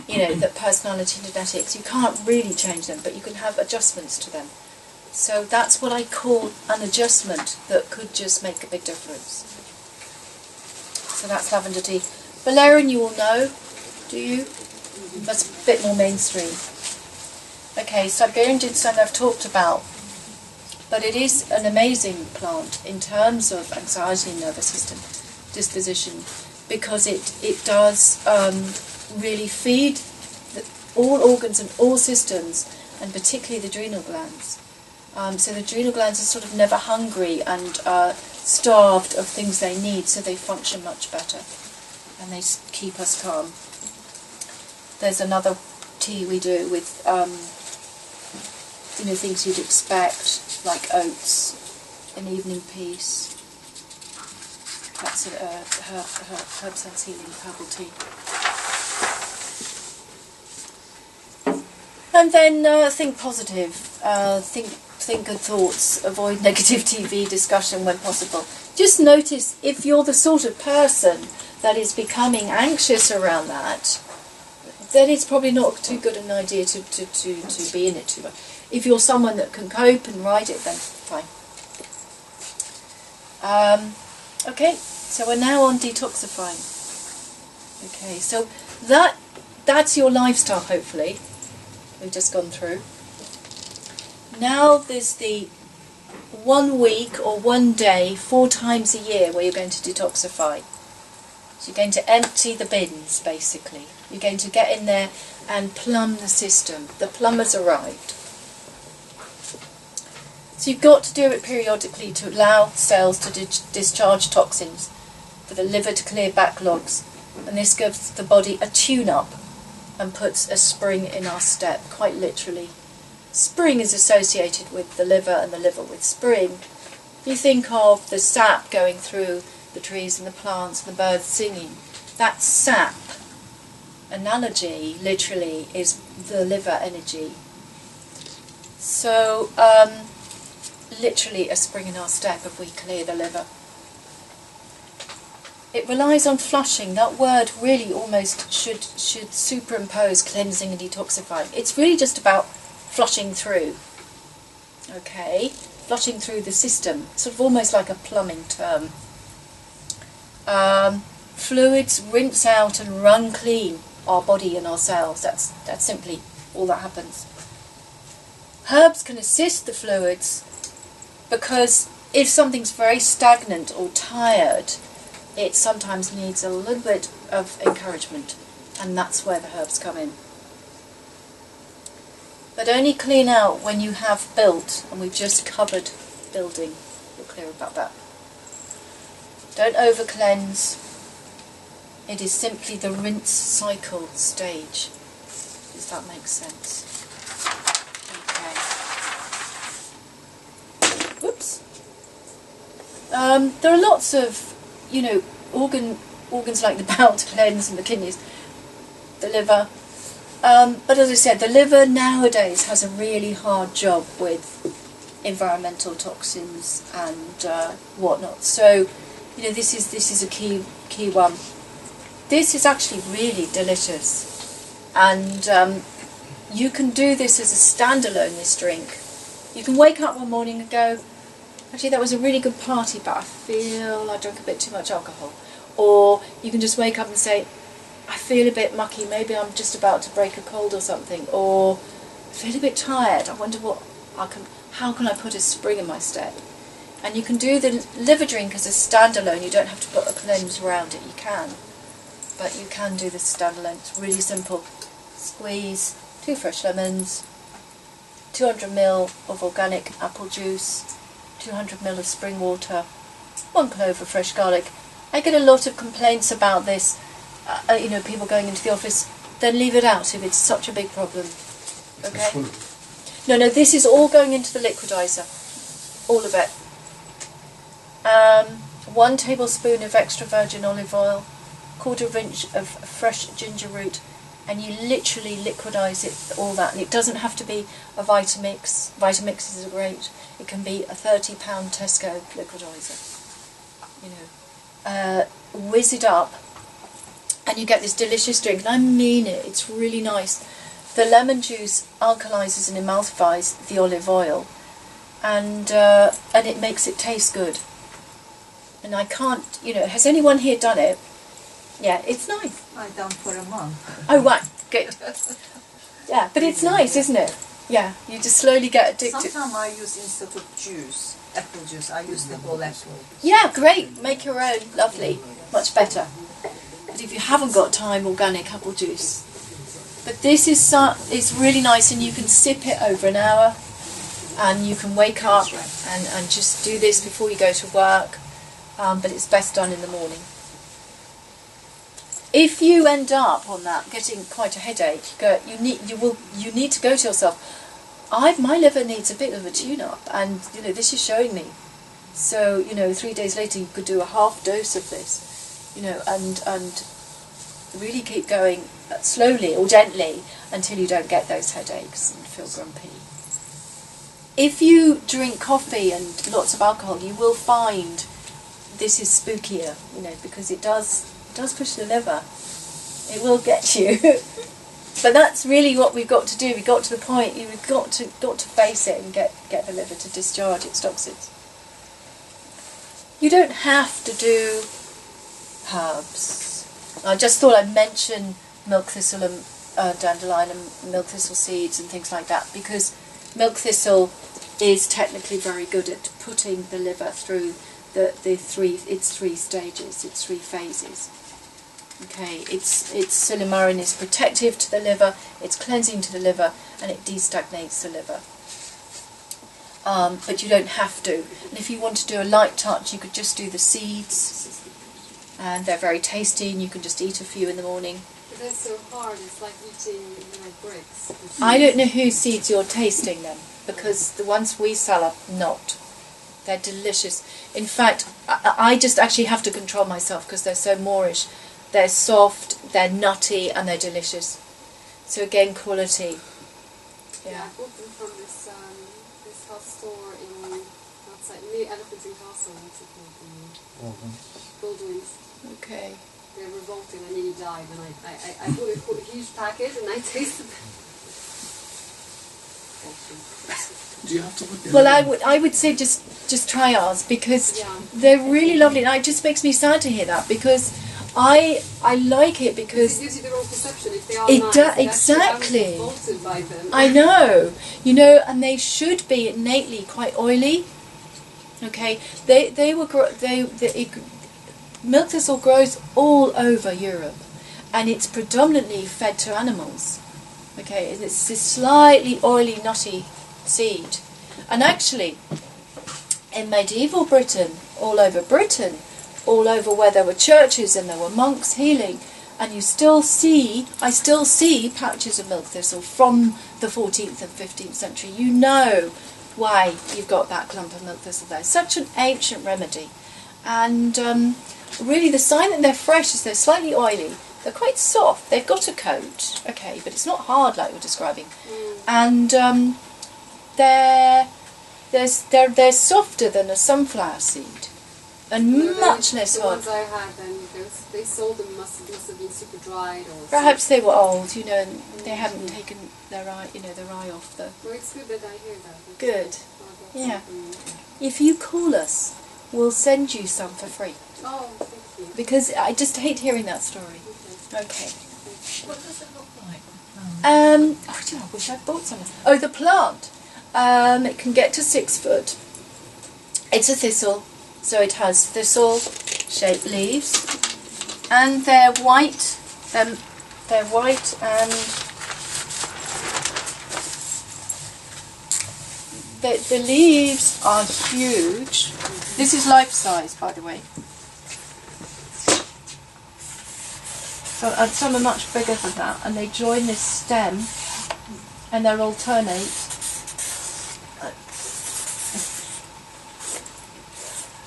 you know, that personality genetics, you can't really change them, but you can have adjustments to them. So that's what I call an adjustment that could just make a big difference. So that's lavender tea. Valerian you all know, do you? That's a bit more mainstream. Okay, Siberian ginseng I've talked about, but it is an amazing plant in terms of anxiety and nervous system disposition, because it does really feed all organs and all systems, and particularly the adrenal glands. So the adrenal glands are sort of never hungry and starved of things they need, so they function much better, and they keep us calm. There's another tea we do with you know, things you'd expect, like oats, an evening peace. That's herb sense healing herbal tea. And then think positive, think good thoughts, avoid negative TV discussion when possible. Just notice if you're the sort of person that is becoming anxious around that, then it's probably not too good an idea to be in it too much. If you're someone that can cope and ride it, then fine. Okay, so we're now on detoxifying. Okay, so that's your lifestyle, hopefully. We've just gone through. Now there's the 1 week or 1 day, 4 times a year, where you're going to detoxify. So you're going to empty the bins, basically. You're going to get in there and plumb the system. The plumber's arrived. So you've got to do it periodically to allow cells to discharge toxins, for the liver to clear backlogs, and this gives the body a tune-up and puts a spring in our step, quite literally. Spring is associated with the liver, and the liver with spring. If you think of the sap going through the trees and the plants and the birds singing, that sap analogy literally is the liver energy. So literally a spring in our step if we clear the liver. It relies on flushing. That word really almost should superimpose cleansing and detoxifying. It's really just about flushing through. Okay, flushing through the system, sort of almost like a plumbing term. Fluids rinse out and run clean our body and our cells. That's simply all that happens. Herbs can assist the fluids, because if something's very stagnant or tired, it sometimes needs a little bit of encouragement, and that's where the herbs come in. But only clean out when you have built, and we've just covered building. We're clear about that. Don't over cleanse. It is simply the rinse cycle stage. Does that make sense? Okay. Whoops. There are lots of, you know, organs like the bowel to cleanse, and the kidneys, the liver. But as I said, the liver nowadays has a really hard job with environmental toxins and whatnot. So, you know, this is a key one. This is actually really delicious, and you can do this as a standalone, this drink. You can wake up one morning and go, actually that was a really good party, but I feel I drank a bit too much alcohol. Or you can just wake up and say, I feel a bit mucky, maybe I'm just about to break a cold or something. Or I feel a bit tired, I wonder how can I put a spring in my step? And you can do the liver drink as a standalone. You don't have to put a cleanse around it. You can. But you can do this standalone. It's really simple. Squeeze 2 fresh lemons, 200 ml of organic apple juice, 200 ml of spring water, 1 clove of fresh garlic. I get a lot of complaints about this, you know, people going into the office. Then leave it out if it's such a big problem. Okay? No, this is all going into the liquidizer. All of it. 1 tablespoon of extra virgin olive oil, 1/4 inch of fresh ginger root, and you literally liquidize it, all that. And it doesn't have to be a Vitamix. Vitamixes are great. It can be a £30 Tesco liquidizer. You know, whiz it up, and you get this delicious drink. And I mean it. It's really nice. The lemon juice alkalizes and emulsifies the olive oil, and it makes it taste good. And I can't, you know, has anyone here done it? Yeah, it's nice. I done for a month. Oh, right, good. Yeah, but it's nice, isn't it? Yeah, you just slowly get addicted. Sometimes I use, instead of juice, apple juice, I use the whole apple. Yeah, great. Make your own. Lovely. Much better. But if you haven't got time, organic apple juice. But this is really nice, and you can sip it over an hour, and you can wake up and just do this before you go to work. But it's best done in the morning. If you end up on that getting quite a headache, you need to go to yourself. My liver needs a bit of a tune-up, and you know this is showing me. So you know, 3 days later you could do a half dose of this, you know, and really keep going slowly or gently until you don't get those headaches and feel grumpy. If you drink coffee and lots of alcohol, you will find this is spookier, you know, because it does push the liver. It will get you. But that's really what we've got to do. We've got to the point, you've got to face it and get the liver to discharge its toxins. You don't have to do herbs. I just thought I'd mention milk thistle and dandelion and milk thistle seeds and things like that, because milk thistle is technically very good at putting the liver through its 3 stages, its 3 phases. Okay, its silymarin is protective to the liver, it's cleansing to the liver, and it destagnates the liver. But you don't have to. And if you want to do a light touch, you could just do the seeds, and they're very tasty, and you can just eat a few in the morning. But that's so hard. It's like eating bricks. I don't know whose seeds you're tasting then, because the ones we sell are not. They're delicious. In fact, I just actually have to control myself because they're so Moorish. They're soft, they're nutty, and they're delicious. So again, quality. Yeah, I bought them from this house store outside near Elephants and Castle. What's it called? Baldwin's. Okay. They're revolting. I nearly died when I bought a huge packet and I tasted them. Do you have to put them Well, I would say just try ours, because they're really lovely, and it just makes me sad to hear that, because I like it because it gives you the wrong perception. If they are nice, exactly. I'm revolted by them. I know, you know, and they should be innately quite oily. Okay, milk thistle grows all over Europe, and it's predominantly fed to animals. Okay, it's this slightly oily, nutty seed. And actually, in medieval Britain, all over where there were churches and there were monks healing, and I still see patches of milk thistle from the 14th and 15th century. You know why you've got that clump of milk thistle there. Such an ancient remedy. And really the sign that they're fresh is they're slightly oily. They're quite soft. They've got a coat, okay, but it's not hard like you're describing. And they're softer than a sunflower seed. and You know, much less the hard. ones I had, then they sold them must have been super dried or. Perhaps they were old, you know, and they haven't taken their eye, their eye off the. Well, it's good that I hear that. Good. I'll get Yeah. some from you. If you call us, we'll send you some for free. Oh, thank you. Because I just hate hearing that story. Okay. Okay. What does it look like? Oh, gee, I wish I'd bought some. Oh, the plant. It can get to 6 foot. It's a thistle, so it has thistle-shaped leaves, and they're white. They're white, and the leaves are huge. This is life size, by the way. So, and some are much bigger than that, and they join this stem, and they're alternate.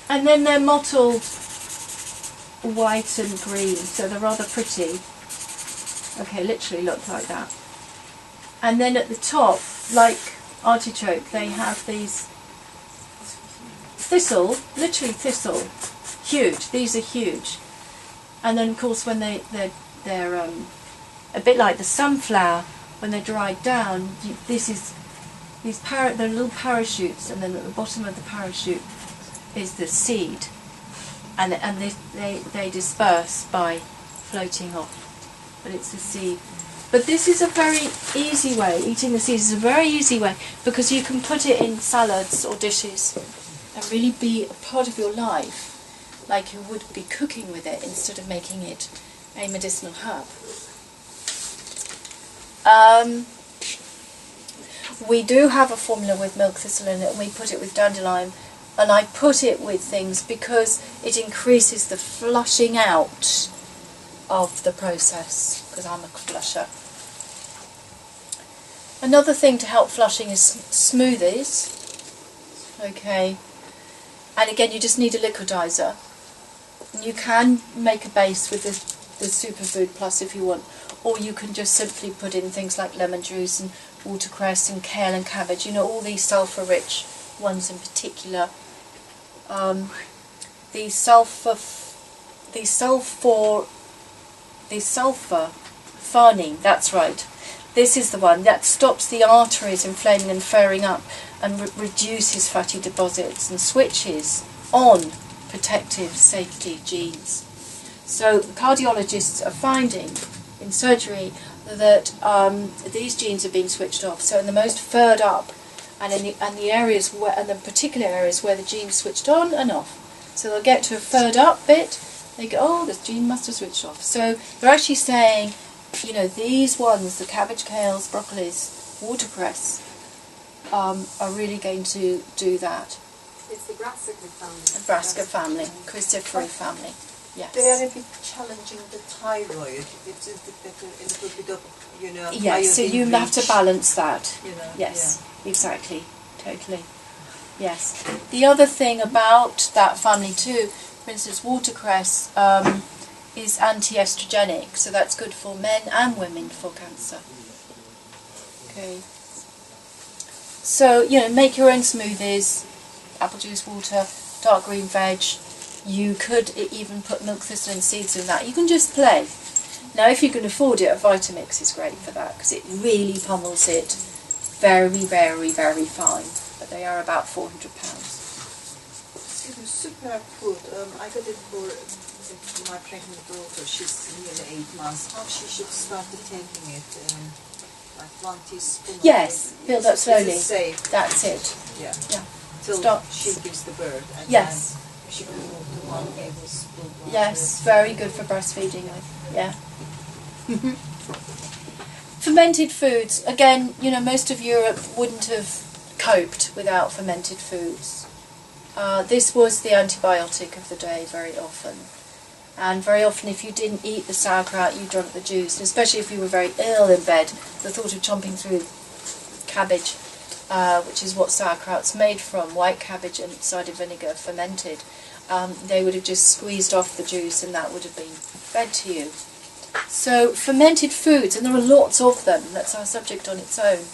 And then they're mottled white and green, so they're rather pretty. Okay, literally look like that. And then at the top, like artichoke, they have these thistle, literally thistle, huge. These are huge. And then, of course, when they're a bit like the sunflower, when they're dried down, they're little parachutes, and then at the bottom of the parachute is the seed, and they disperse by floating off. But it's the seed. But this is a very easy way. Eating the seeds is a very easy way because you can put it in salads or dishes and really be a part of your life, like you would be cooking with it instead of making it a medicinal herb. We do have a formula with milk thistle in it, and we put it with dandelion, and I put it with things because it increases the flushing out of the process, because I'm a flusher. Another thing to help flushing is smoothies. Okay, and again you just need a liquidizer. You can make a base with the Superfood Plus if you want, or you can just simply put in things like lemon juice and watercress and kale and cabbage, all these sulphur-rich ones in particular. The sulphur-farnine, that's right. This is the one that stops the arteries inflaming and flaring up and reduces fatty deposits and switches on protective safety genes. So cardiologists are finding in surgery that these genes are being switched off. So in the most furred up and in the areas where, and the particular areas where the gene's switched on and off. So they'll get to a furred up bit, they go, oh, this gene must have switched off. So they're actually saying, these ones, the cabbage, kales, broccolis, watercress, are really going to do that. It's the brassica family. The brassica family, cruciferous family, yes. They are a bit challenging the thyroid. It's a little bit of, Yes, so you have to balance that. Yes, yeah. Exactly, totally. Yes. The other thing about that family too, for instance, watercress is anti-estrogenic, so that's good for men and women for cancer. Okay. So, make your own smoothies, apple juice, water, dark green veg. You could even put milk thistle and seeds in that. You can just play. Now, if you can afford it, a Vitamix is great for that because it really pummels it very, very, very fine. But they are about £400. It was super food. I got it for my pregnant daughter. She's nearly 8 months. How she should start taking it? Like 1 teaspoon. Yes, build up slowly. Is it safe? That's it. Yeah. Yeah. Till Start. she gives the birth. And Yes. then she can move to 1 tablespoon. Yes, very good for breastfeeding. Yeah. Fermented foods. Again, most of Europe wouldn't have coped without fermented foods. This was the antibiotic of the day very often. And very often if you didn't eat the sauerkraut, you drank the juice. And especially if you were very ill in bed, the thought of chomping through cabbage, which is what sauerkraut's made from, white cabbage and cider vinegar fermented, they would have just squeezed off the juice and that would have been fed to you. So fermented foods, and there are lots of them, that's our subject on its own.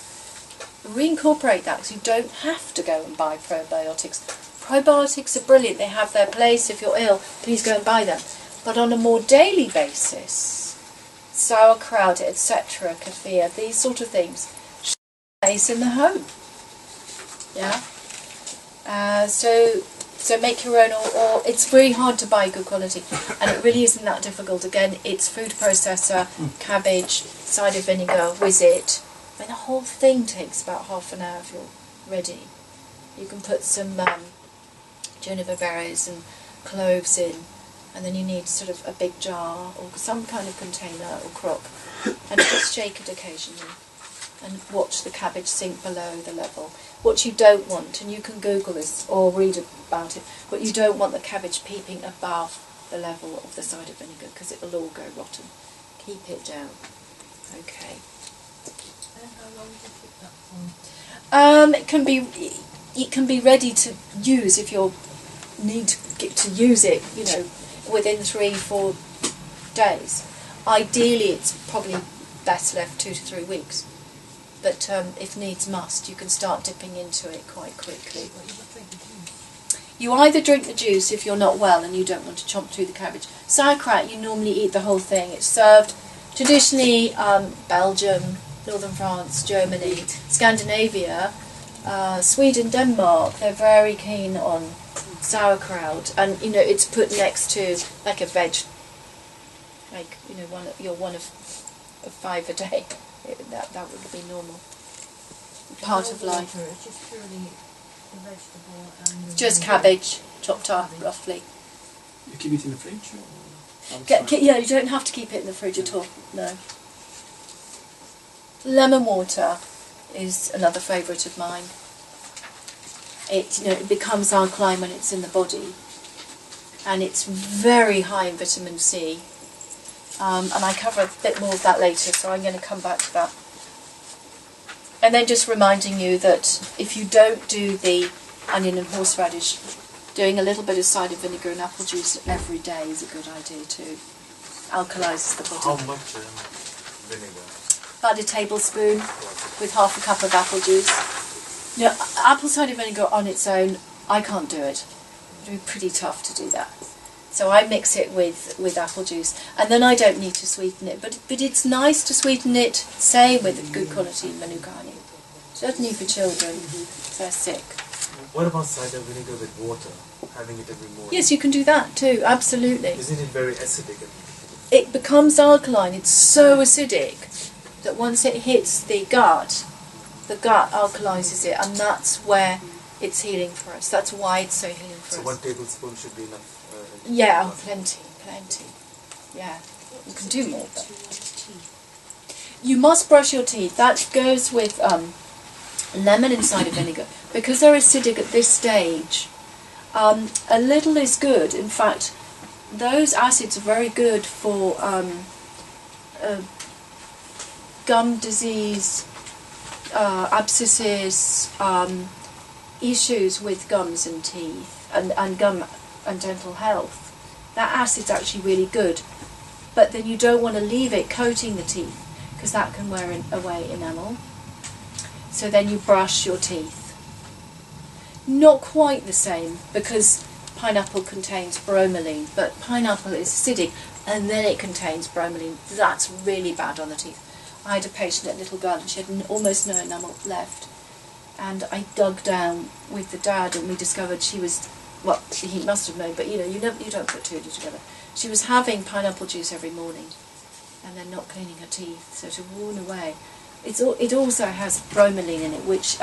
reincorporate that, because you don't have to go and buy probiotics. Probiotics are brilliant, they have their place. If you're ill, please go and buy them. But on a more daily basis, sauerkraut, etc., kefir, these sort of things, should have place in the home. Yeah? So make your own, or it's very hard to buy good quality, and it really isn't that difficult. Again, it's food processor, cabbage, cider vinegar, whiz it. I mean, the whole thing takes about half an hour if you're ready. You can put some juniper berries and cloves in, and then you need sort of a big jar or some kind of container or crock, and just shake it occasionally and watch the cabbage sink below the level. What you don't want, and you can Google this or read about it, but you don't want the cabbage peeping above the level of the cider vinegar, because it will all go rotten. Keep it down. Okay. And how long do you keep that for? It can be ready to use if you need to get to use it, you know, within 3-4 days. Ideally, it's probably best left 2 to 3 weeks. But if needs must, you can start dipping into it quite quickly. You either drink the juice if you're not well and you don't want to chomp through the cabbage. Sauerkraut, you normally eat the whole thing. It's served traditionally Belgium, Northern France, Germany, Scandinavia, Sweden, Denmark. They're very keen on sauerkraut, and you know it's put next to like a veg, like you know you're one of 5 a day. That would be normal. Part of life. It's just purely the vegetable and Just cabbage chopped up roughly. You keep it in the fridge? Or outside? Yeah, you don't have to keep it in the fridge at all. No. Lemon water is another favourite of mine. It becomes alkaline when it's in the body, and it's very high in vitamin C. And I cover a bit more of that later, so I'm going to come back to that. And then just reminding you that if you don't do the onion and horseradish, doing a little bit of cider vinegar and apple juice every day is a good idea too. Alkalises the body. How much vinegar? About a tablespoon with half a cup of apple juice. You know, apple cider vinegar on its own, I can't do it. It would be pretty tough to do that. So I mix it with apple juice, and then I don't need to sweeten it. But it's nice to sweeten it, say, with good quality Manuka honey. Certainly for children, if they're sick. What about cider vinegar with water? Having it every morning? Yes, you can do that too, absolutely. Isn't it very acidic? It becomes alkaline. It's so acidic that once it hits the gut alkalizes it, and that's where it's healing for us. That's why it's so healing for us. So 1 tablespoon should be enough? Yeah, plenty. Yeah, you can do more. But you must brush your teeth. That goes with lemon and cider vinegar. Because they're acidic at this stage, a little is good. In fact, those acids are very good for gum disease, abscesses, issues with gums and teeth, and gum and dental health. That acid's actually really good, but then you don't want to leave it coating the teeth, because that can wear away enamel. So then you brush your teeth. Not quite the same, because pineapple contains bromelain, but pineapple is acidic, and then it contains bromelain. That's really bad on the teeth. I had a patient, a little girl, and she had almost no enamel left, and I dug down with the dad, and we discovered she was, well, he must have known, but you don't put 2 together. She was having pineapple juice every morning, and then not cleaning her teeth, so to worn away. It also has bromelain in it, which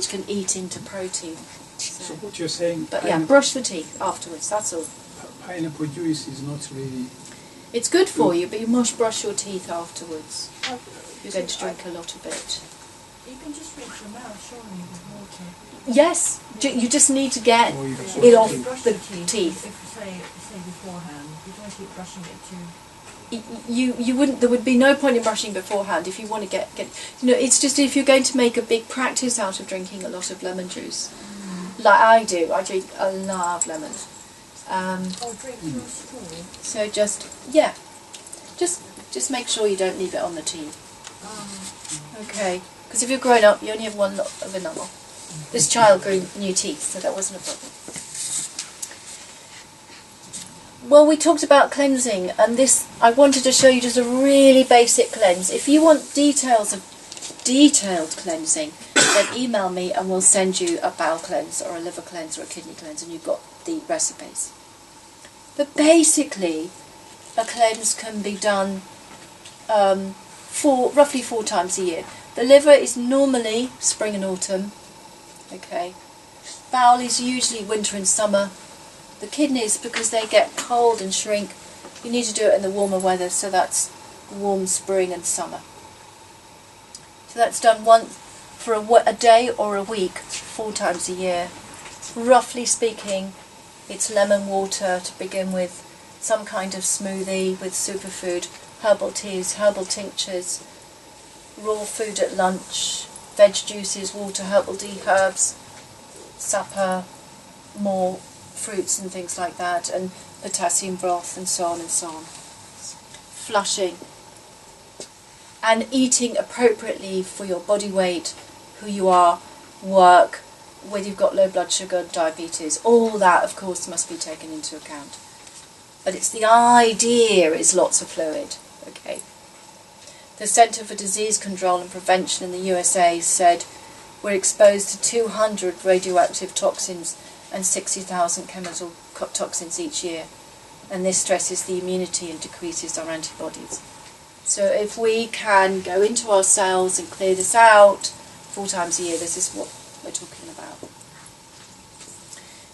can eat into protein. So what you're saying? But yeah, brush the teeth afterwards. That's all. Pineapple juice is not really. It's good for you, but you must brush your teeth afterwards. You're going to drink a lot of it. You can just rinse your mouth, surely, with water. Yes, you just need to get Or you it off Brush the your teeth. If say beforehand, you don't keep brushing it too. You wouldn't. There would be no point in brushing beforehand if you want to get. It's just if you're going to make a big practice out of drinking a lot of lemon juice, like I do. I drink a lot of lemon. Or drink through a straw. So just make sure you don't leave it on the teeth. Okay. Because if you're grown up, you only have one lot of enamel. This child grew new teeth, so that wasn't a problem. Well, we talked about cleansing, and this, I wanted to show you just a really basic cleanse. If you want details of detailed cleansing, then email me and we'll send you a bowel cleanse or a liver cleanse or a kidney cleanse, and you've got the recipes. But basically, a cleanse can be done roughly 4 times a year. The liver is normally spring and autumn. Okay. Bowel is usually winter and summer. The kidneys, because they get cold and shrink, you need to do it in the warmer weather, so that's warm spring and summer. So that's done once for a day or a week, 4 times a year. Roughly speaking, it's lemon water to begin with, some kind of smoothie with superfood, herbal teas, herbal tinctures, raw food at lunch, veg juices, water, herbal tea, herbs, supper, more fruits and things like that, and potassium broth and so on and so on. Flushing. And eating appropriately for your body weight, who you are, work, whether you've got low blood sugar, diabetes, all that of course must be taken into account. But it's the idea is lots of fluid. Okay. The Centre for Disease Control and Prevention in the USA said we're exposed to 200 radioactive toxins and 60,000 chemical toxins each year, and this stresses the immunity and decreases our antibodies. So if we can go into our cells and clear this out 4 times a year, this is what we're talking about.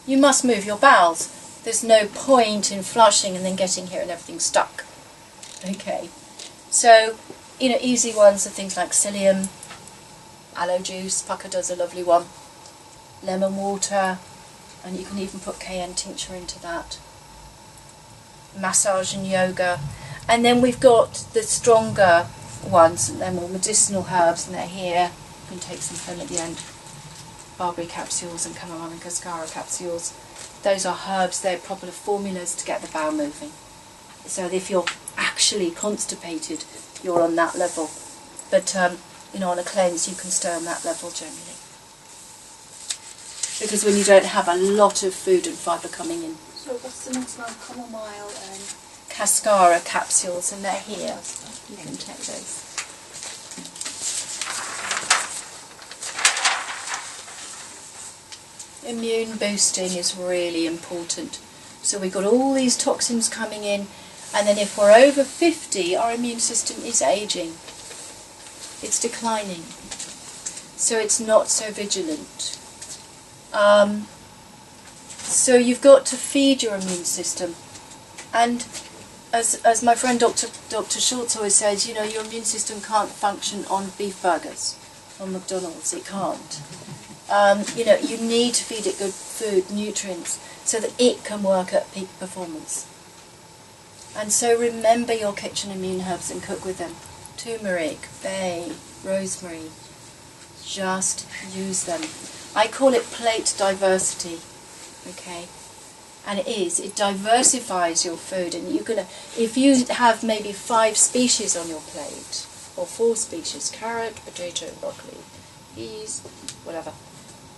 You must move your bowels. There's no point in flushing and then getting here and everything's stuck. Okay, so easy ones are things like psyllium, aloe juice, Pucker does a lovely one, lemon water, and you can even put cayenne tincture into that. Massage and yoga. And then we've got the stronger ones, and they're more medicinal herbs, and they're here. You can take some of them at the end. Barberry capsules and chamomile and cascara capsules. Those are herbs, they're proper formulas to get the bowel moving. So if you're actually constipated, you're on that level. But, on a cleanse, you can stay on that level generally. Because when you don't have a lot of food and fibre coming in. So what's the next one? Chamomile and Cascara capsules, and they're here. You can take those. Immune boosting is really important. So we've got all these toxins coming in, and then if we're over 50, our immune system is ageing. It's declining. So it's not so vigilant. So you've got to feed your immune system, and as my friend Dr. Schultz always says, your immune system can't function on beef burgers, on McDonald's. It can't. You need to feed it good food, nutrients, so that it can work at peak performance. And so remember your kitchen immune herbs and cook with them. Turmeric, bay, rosemary. Just use them. I call it plate diversity, okay? And it diversifies your food, and if you have maybe 5 species on your plate, or 4 species, carrot, potato, broccoli, peas, whatever,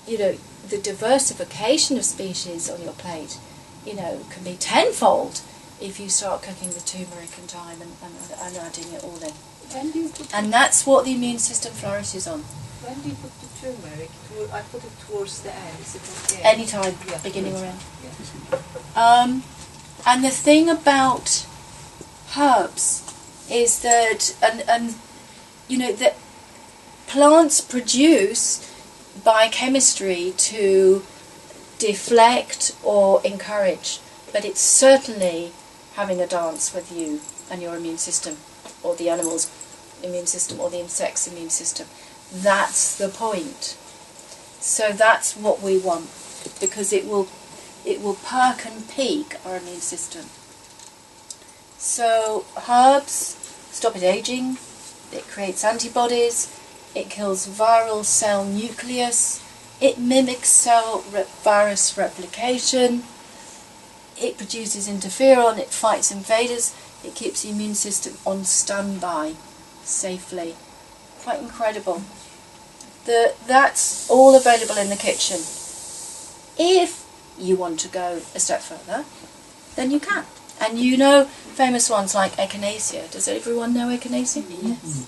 the diversification of species on your plate, can be tenfold if you start cooking with turmeric and thyme and adding it all in. And that's what the immune system flourishes on. When do you put the turmeric? I put it towards the end. Is it at the end? Anytime, Yeah. beginning or end. Yeah. And the thing about herbs is that, that plants produce biochemistry to deflect or encourage, but it's certainly having a dance with you and your immune system, or the animal's immune system, or the insect's immune system. That's the point. So that's what we want, because it will perk and peak our immune system. So herbs stop it aging, it creates antibodies, it kills viral cell nucleus, it mimics virus replication, it produces interferon, it fights invaders, it keeps the immune system on standby safely. Quite incredible. That's all available in the kitchen. If you want to go a step further, then you can. And you know famous ones like echinacea. Does everyone know echinacea? Yes.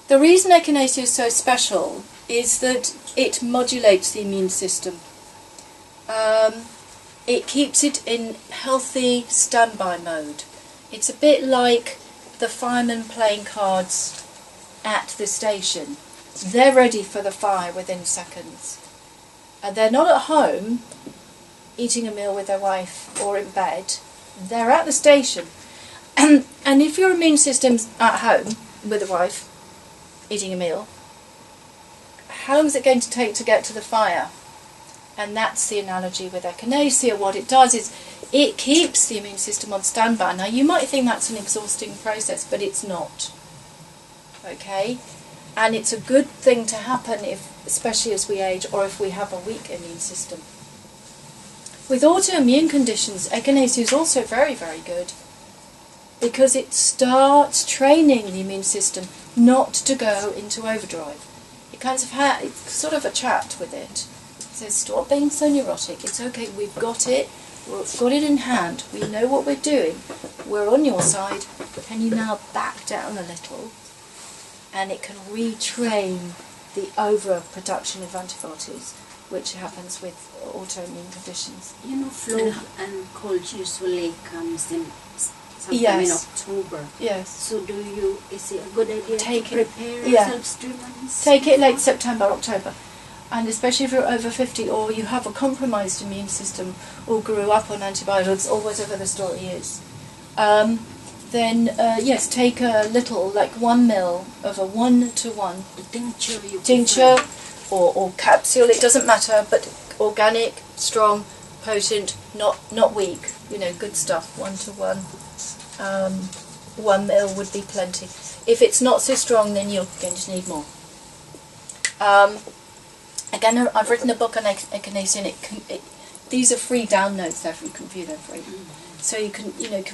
The reason echinacea is so special is that it modulates the immune system. It keeps it in healthy standby mode. It's a bit like the firemen playing cards at the station. They're ready for the fire within seconds. And they're not at home eating a meal with their wife or in bed. They're at the station. And if your immune system's at home with a wife eating a meal, how long is it going to take to get to the fire? And that's the analogy with echinacea. What it does is it keeps the immune system on standby. Now you might think that's an exhausting process, but it's not. Okay? And it's a good thing to happen, especially as we age or if we have a weak immune system. With autoimmune conditions, echinacea is also very, very good because it starts training the immune system not to go into overdrive. It kind of it's sort of a chat with it. It says, stop being so neurotic. It's okay. We've got it. We've got it in hand. We know what we're doing. We're on your side. Can you now back down a little? And it can retrain the overproduction of antibodies, which happens with autoimmune conditions. You know, flu and cold usually comes in sometime in October. Yes. So is it a good idea to prepare yourselves 3 months? Take it late September, October. And especially if you're over 50 or you have a compromised immune system or grew up on antibiotics or whatever the story is, then yes, take a little, like 1 ml of a 1-to-1 tincture or capsule, it doesn't matter, but organic, strong, potent, not weak, you know, good stuff, 1-to-1. 1 ml would be plenty. If it's not so strong, then you're going to need more. Again, I've written a book on echinacea, and these are free downloads. You can view them free, so you can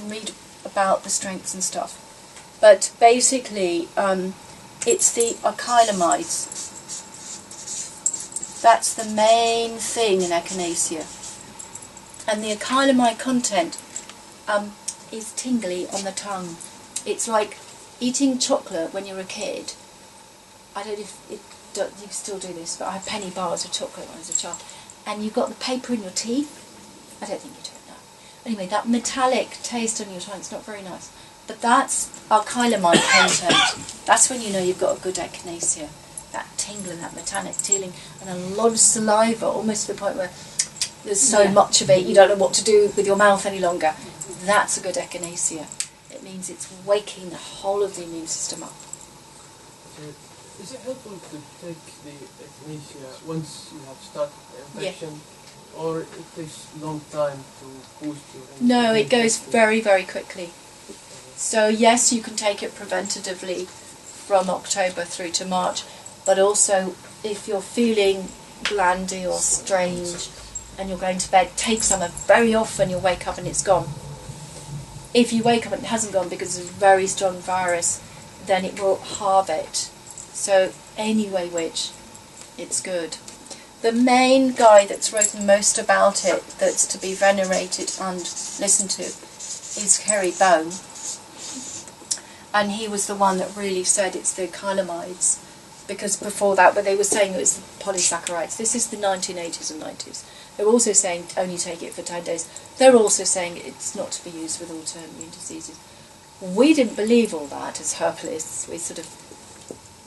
read about the strengths and stuff. But basically, it's the acrylamides. That's the main thing in echinacea, and the acrylamide content is tingly on the tongue. It's like eating chocolate when you're a kid. I don't know if you still do this, but I had penny bars of chocolate when I was a child, and you've got the paper in your teeth. I don't think you do it now. Anyway, that metallic taste on your tongue, it's not very nice. But that's acrylamide content. That's when you know you've got a good echinacea. That tingling, that metallic feeling, and a lot of saliva, almost to the point where there's so much of it you don't know what to do with your mouth any longer. That's a good echinacea. It means it's waking the whole of the immune system up. Is it helpful to take the echinacea once you have started the infection, or it takes a long time to boost your immunity? No, it goes very, very quickly. So yes, you can take it preventatively from October through to March, but also if you're feeling glandy or strange and you're going to bed, take some. Very often you'll wake up and it's gone. If you wake up and it hasn't gone because it's a very strong virus, then it will halve it. So anyway, which it's good. The main guy that's written most about it, that's to be venerated and listened to, is Kerry Bone. And he was the one that really said it's the acrylamides, because before that, but they were saying it was the polysaccharides. This is the 1980s and 90s. They were also saying only take it for 10 days. They're also saying it's not to be used with autoimmune diseases. We didn't believe all that as herbalists. We sort of,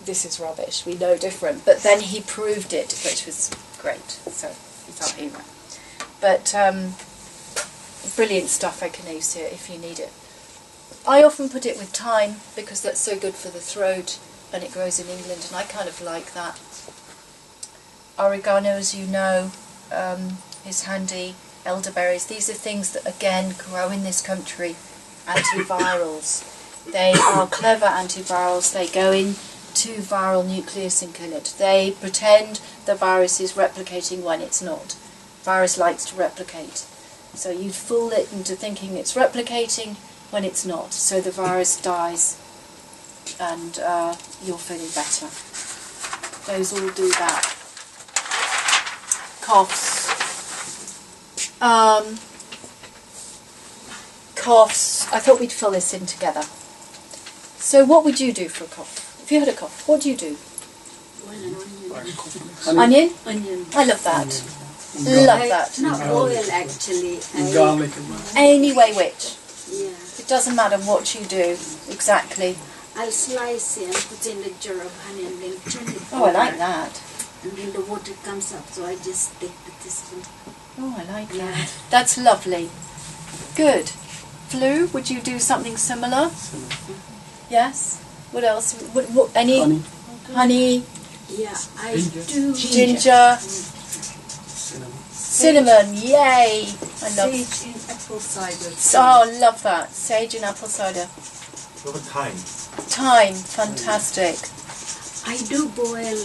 this is rubbish, we know different. But then he proved it, which was great. So he's our hero. But brilliant stuff, echinacea, if you need it. I often put it with thyme because that's so good for the throat, and it grows in England, and I kind of like that. Oregano, as you know, is handy. Elderberries, these are things that again grow in this country. Antivirals. They are clever antivirals. They go into viral nucleus and kill it. They pretend the virus is replicating when it's not. Virus likes to replicate. So you fool it into thinking it's replicating when it's not. So the virus dies and you're feeling better. Those all do that. Coughs. Coughs. I thought we'd fill this in together. So what would you do for a cough? If you had a cough, what do you do? Onion? Onion. I love that. Love that. Not oil actually. Garlic and Anyway, which? Yeah. It doesn't matter what you do exactly. I'll slice it and put in a jar of honey and then turn it Oh, I over. like that. And then the water comes up, so I just stick the teaspoon. Oh, I like Yeah. that. That's lovely. Good. Flu, would you do something similar? Yes? What else? What, any? honey, Honey, Yeah, I Ginger. do. ginger, cinnamon. cinnamon, yay! I love Sage in apple cider. Oh, love that. Sage and apple cider. What about thyme? Thyme, fantastic. I do boil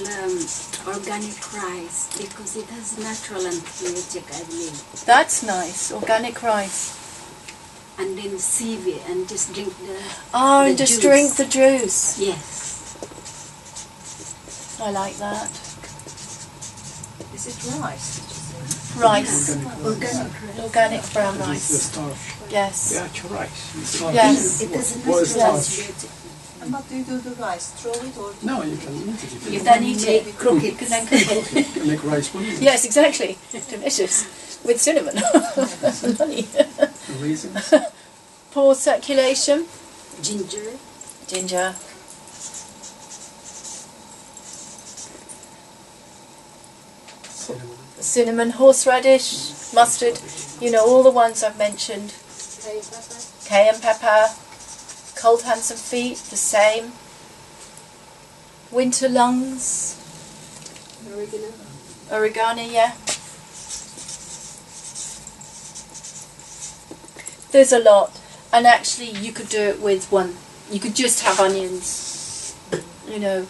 organic rice because it has natural antibiotic, I believe. That's nice. Organic rice. And then sieve it and just drink the. Oh, The and just juice. drink the juice. Yes. I like that. Is it rice? Did you say? Rice. Organic rice. Organic brown The rice. starch. Yes. The actual rice. It's not- Yes. It has a What is natural starch? antibiotic. And what do you do with the rice? Throw it or? No, you can eat it. You Then can eat make it. croquettes. You can then cook it. You can make rice pudding. Yes, exactly. Delicious. With cinnamon. And honey. Raisins. Poor circulation. Ginger. Ginger. Cinnamon. Cinnamon, horseradish, mustard. You know, all the ones I've mentioned. Cayenne pepper. Cayenne pepper. Cold hands and feet, the same. Winter lungs. Oregano. Oregano, yeah. There's a lot. And actually you could do it with one. You could just have onions. You know.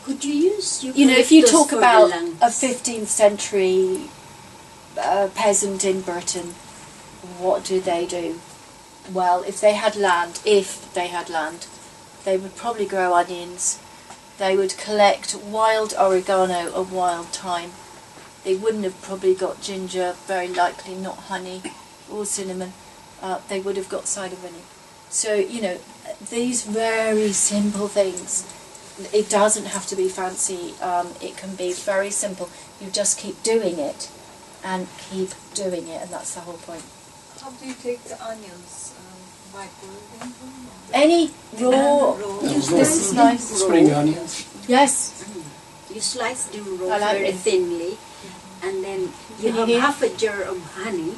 Could you use If you eucalyptus talk for about the lungs? a 15th century peasant in Britain, what do they do? Well, if they had land, they would probably grow onions. They would collect wild oregano and wild thyme. They wouldn't have probably got ginger, very likely not honey or cinnamon. They would have got cider vinegar. So, these very simple things. It doesn't have to be fancy. It can be very simple. You just keep doing it and keep doing it, and that's the whole point. How do you take the onions? By boiling them? Any raw, Raw. this is nice. Spring onions. Yes, You slice them raw I like very it. thinly, and then you Can you have hear? half a jar of honey.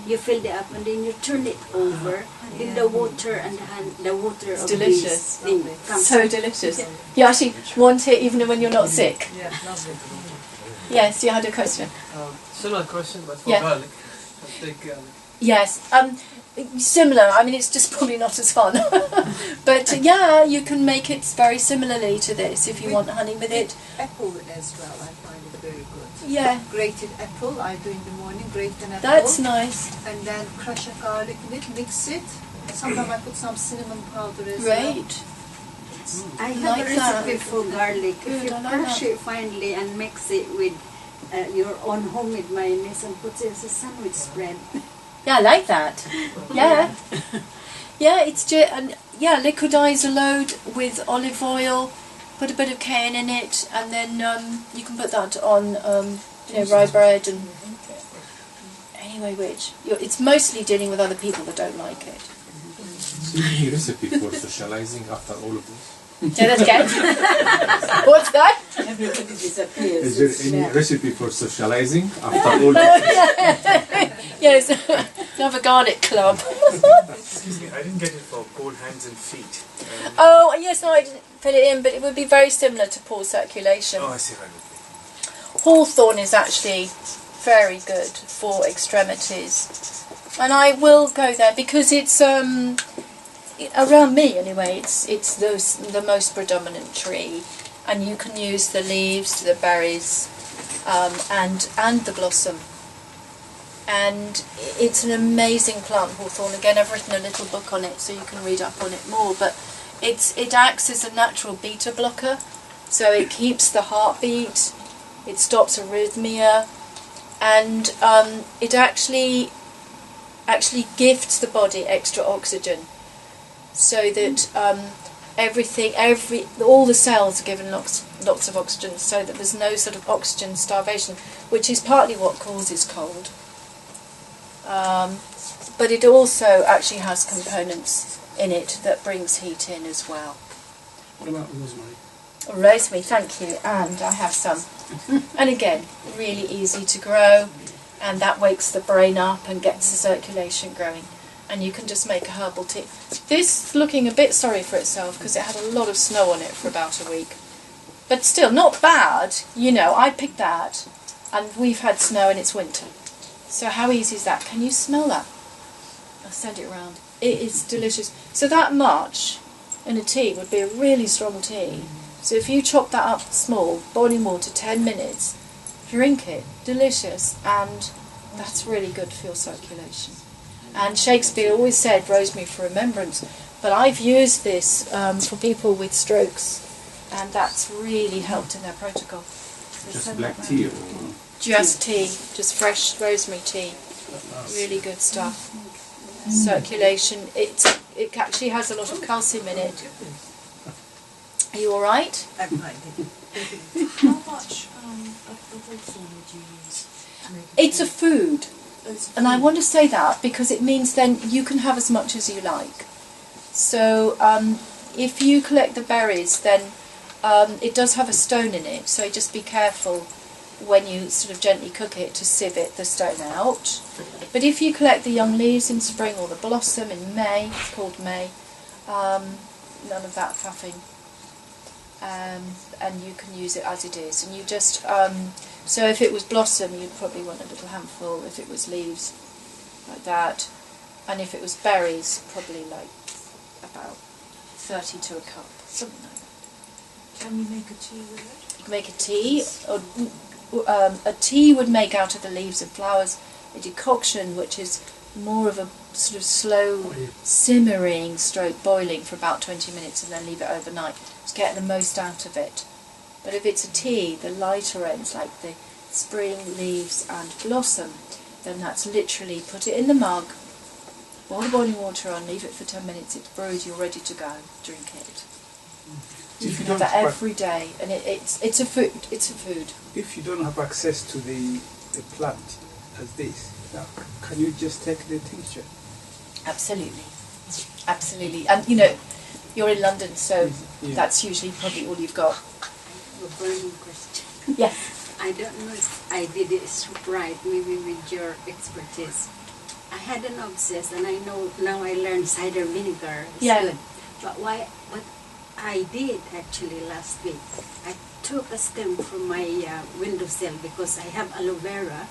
You fill it up, and then you turn it over. Then the water and the water It's of delicious. this thing comes so up. delicious. You actually want it even when you're not sick. Yeah, lovely. Yes, you had a question. Similar question, but for Yeah. garlic. I'll take garlic. Yes, similar. I mean, it's just probably not as fun. But yeah, you can make it very similarly to this if you want honey with it. Apple as well, I find it very good. Yeah, Grated apple, I do in the morning, grate an apple. that's nice. And then crush a garlic in it, mix it. Sometimes I put some cinnamon powder as well. Great. I have Like a that. recipe for garlic. Good, If you I like crush that. it finely and mix it with your own homemade mayonnaise and put it as a sandwich spread. Yeah, I like that. Yeah. Yeah, liquidize a load with olive oil, put a bit of cayenne in it, and then you can put that on rye bread and anyway, it's mostly dealing with other people that don't like it. So any recipe for socializing after all of this? Say that again. What's that? Everybody disappears. Is there any recipe for socializing after all of this? Yes, have a garlic club. Excuse me, I didn't get it for cold hands and feet. Oh, yes, no, I didn't put it in, but it would be very similar to poor circulation. Oh, I see, right. Hawthorn is actually very good for extremities, and I will go there because it's around me anyway. It's the most predominant tree, and you can use the leaves, the berries, and the blossom. And it's an amazing plant, hawthorn. Again, I've written a little book on it, so you can read up on it more. But it acts as a natural beta blocker, So it keeps the heartbeat, it stops arrhythmia, and it actually gifts the body extra oxygen, so that all the cells are given lots of oxygen, so that there's no sort of oxygen starvation, which is partly what causes cold. But it also actually has components in it that brings heat in as well. What about rosemary? Rosemary, thank you, and I have some. And again, really easy to grow, and that wakes the brain up and gets the circulation growing. And you can just make a herbal tea. This is looking a bit sorry for itself because it had a lot of snow on it for about a week. But still, not bad. You know, I picked that, and we've had snow and it's winter. So how easy is that? Can you smell that? I'll send it around. It is delicious. So that much in a tea would be a really strong tea. So if you chop that up small, boiling water, 10 minutes, drink it, delicious, and that's really good for your circulation. And Shakespeare always said rosemary for remembrance, but I've used this for people with strokes, and that's really helped in their protocol. So Just black tea? Or? Just tea, just fresh rosemary tea. Really good stuff. Circulation, it actually has a lot of calcium in it. Are you alright? I'm fine. How much of the hawthorn would you use to make It's a food. And I want to say that because it means then you can have as much as you like. So if you collect the berries, then it does have a stone in it, so just be careful when you sort of gently cook it to sieve the stone out. But if you collect the young leaves in spring or the blossom in May, it's called May, none of that faffing. And you can use it as it is. And you just, so if it was blossom, you'd probably want a little handful. If it was leaves, like that. And if it was berries, probably like about 30 to a cup, something like that. Can you make a tea with it? You can make a tea, or a tea would make out of the leaves and flowers. A decoction, which is more of a sort of slow simmering stroke boiling for about 20 minutes and then leave it overnight to get the most out of it. But if it's a tea, the lighter ends, like the spring leaves and blossom, then that's literally put it in the mug, boil the boiling water on, leave it for 10 minutes, it's brewed, you're ready to go, drink it. You can have that every day, and it's a food. It's a food. If you don't have access to the plant as this, now, can you just take the tincture? Absolutely, absolutely. And you know, you're in London, so that's usually probably all you've got. A burning question. Yes. I don't know if I did it right, maybe with your expertise. I had an abscess, and I know now I learned cider vinegar is good. But what I did actually last week, I took a stem from my windowsill because I have aloe vera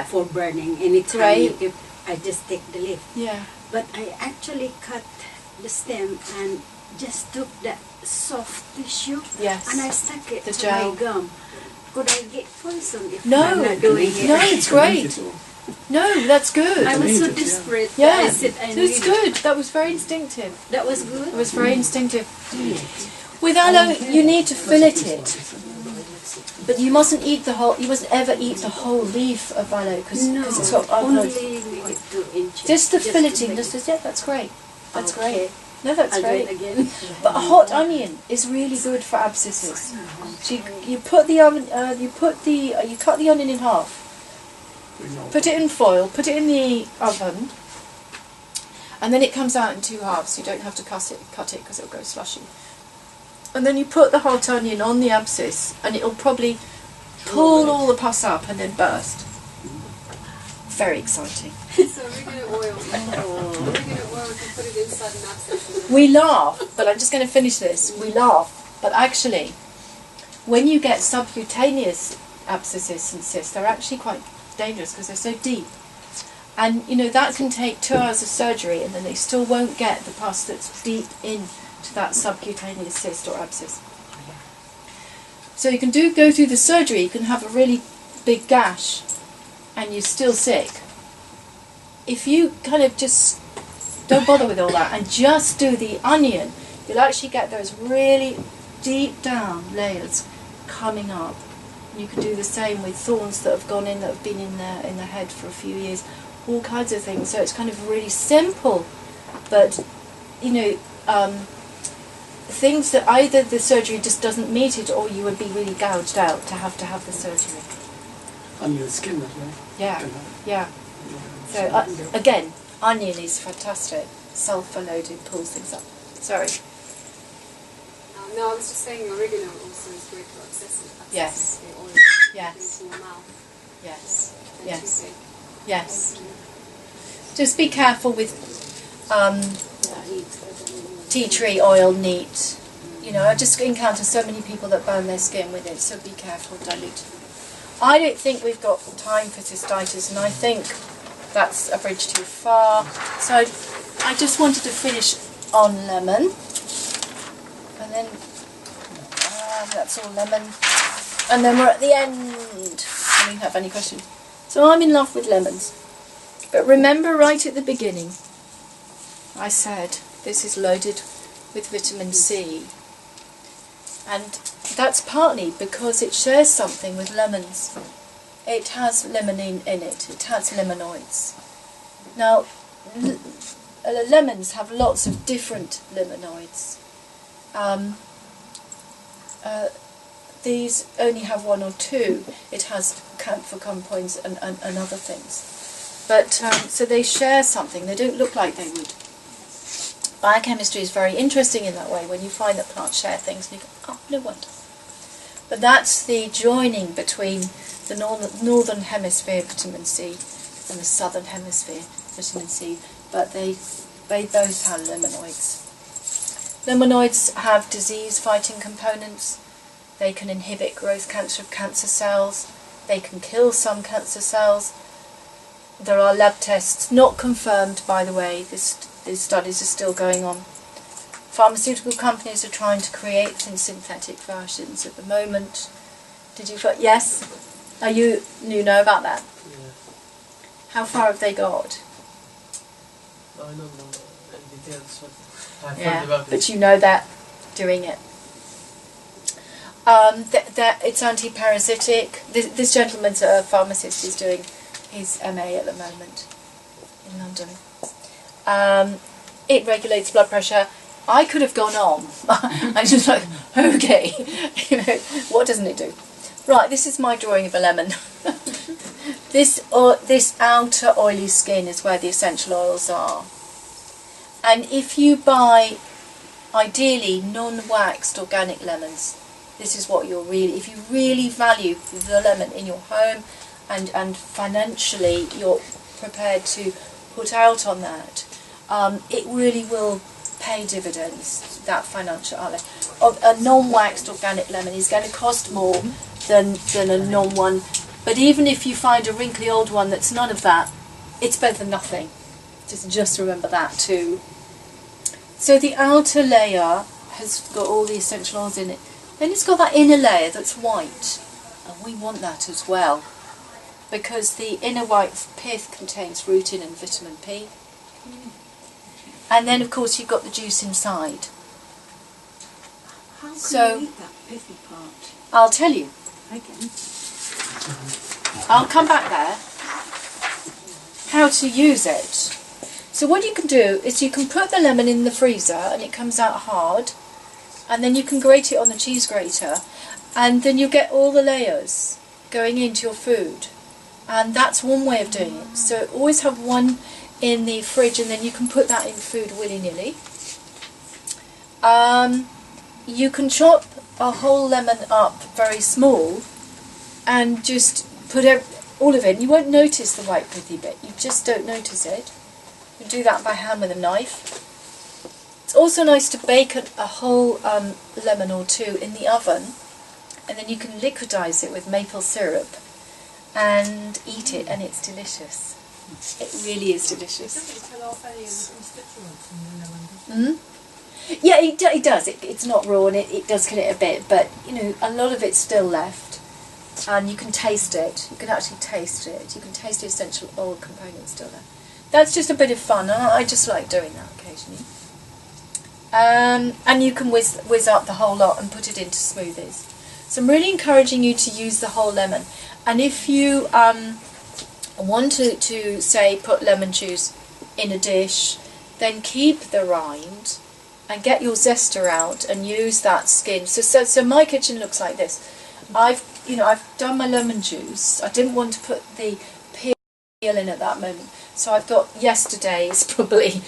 for burning. Anytime I just take the leaf. Yeah. But I actually cut the stem and just took that soft tissue and I stuck it to my gum. Could I get poison if I'm not doing it? No, it's great. No, that's good. I was so desperate. Yeah, I said I it's good. That was very instinctive. That was good? It was very instinctive. With aloe, you need to fillet it. But you mustn't eat the whole, you mustn't ever eat the whole leaf of aloe because it's got only 2 inches. Just the filleting, that's great. That's great. No, that's I'll great. do it again. But a hot onion is really good for abscesses. So you put the oven, you cut the onion in half. Put it in foil, put it in the oven, and then it comes out in 2 halves, so you don't have to cut it because it'll go slushy. And then you put the hot onion on the abscess, and it'll probably pull all the pus up and then burst. Very exciting. So we're going to oil. We're going to oil, we can put it inside an abscess. We laugh, but I'm just going to finish this. We laugh, but actually, when you get subcutaneous abscesses and cysts, they're actually quite dangerous because they're so deep. And you know, that can take 2 hours of surgery and then they still won't get the pus that's deep into that subcutaneous cyst or abscess. So you can go through the surgery, you can have a really big gash and you're still sick. If you kind of just don't bother with all that and just do the onion, you'll actually get those really deep down layers coming up. And you can do the same with thorns that have gone in, that have been in the head for a few years, all kinds of things. So it's kind of really simple, but you know, things that either the surgery just doesn't meet it, or you would be really gouged out to have the surgery. Under the skin as well. Yeah, yeah. So again, onion is fantastic. Sulfur loaded, pulls things up. Sorry. No, I was just saying oregano also is great for abscesses. Yes. The oil Yes. in your mouth. Yes. And Yes. toothache. Yes. Just be careful with tea tree oil, neat. You know, I just encounter so many people that burn their skin with it, so be careful, dilute. I don't think we've got time for cystitis, and I think that's a bridge too far. So I just wanted to finish on lemon, and then that's all lemon, and then we're at the end. Do we have any questions? So I'm in love with lemons, but remember right at the beginning I said this is loaded with vitamin C, and that's partly because it shares something with lemons. It has limonene in it, it has limonoids. Now, lemons have lots of different limonoids. These only have one or two. It has camphor compounds and other things. But, so they share something, they don't look like they would. Biochemistry is very interesting in that way, when you find that plants share things and you go, oh, no wonder. But that's the joining between the northern hemisphere vitamin C and the southern hemisphere vitamin C, but they both have limonoids. Limonoids have disease-fighting components. They can inhibit growth of cancer cells. They can kill some cancer cells. There are lab tests, not confirmed by the way, these studies are still going on. Pharmaceutical companies are trying to create synthetic versions at the moment. Did you? Yes? You know about that? Yeah. How far have they got? I don't know in details, but I've Yeah, heard about but it. you know that doing it. It's anti-parasitic. This gentleman's a pharmacist. He's doing his MA at the moment in London. It regulates blood pressure. I could have gone on. I just like, okay, you know, what doesn't it do? Right, this is my drawing of a lemon. This outer oily skin is where the essential oils are. And if you buy, ideally, non-waxed organic lemons, this is what you're really, if you really value the lemon in your home and financially you're prepared to put out on that, it really will pay dividends, that financial outlay. A non-waxed organic lemon is going to cost more than a non-one, but even if you find a wrinkly old one that's none of that, it's better than nothing. Just remember that too. So the outer layer has got all the essential oils in it. Then it's got that inner layer that's white, and we want that as well, because the inner white pith contains rutin and vitamin P. And then of course you've got the juice inside. How can So- you eat that pithy part? I'll tell you. Okay. I'll come back there. How to use it. So what you can do is you can put the lemon in the freezer and it comes out hard, and then you can grate it on the cheese grater, and then you get all the layers going into your food. And that's one way of doing it. So always have one in the fridge, and then you can put that in food willy-nilly. You can chop a whole lemon up very small and just put all of it. You won't notice the white pithy bit. You just don't notice it. You do that by hand with a knife. It's also nice to bake a whole lemon or two in the oven, and then you can liquidize it with maple syrup and eat it, and it's delicious. It really is delicious. Yeah, it does. It's not raw, and it does kill it a bit, but you know, a lot of it's still left, and you can taste it. You can actually taste it. You can taste the essential oil components still there. That's just a bit of fun, and I just like doing that occasionally. And you can whiz up the whole lot and put it into smoothies. So I'm really encouraging you to use the whole lemon. And if you want to say put lemon juice in a dish, then keep the rind and get your zester out and use that skin. So my kitchen looks like this. I've done my lemon juice. I didn't want to put the peel in at that moment, so I've got yesterday's probably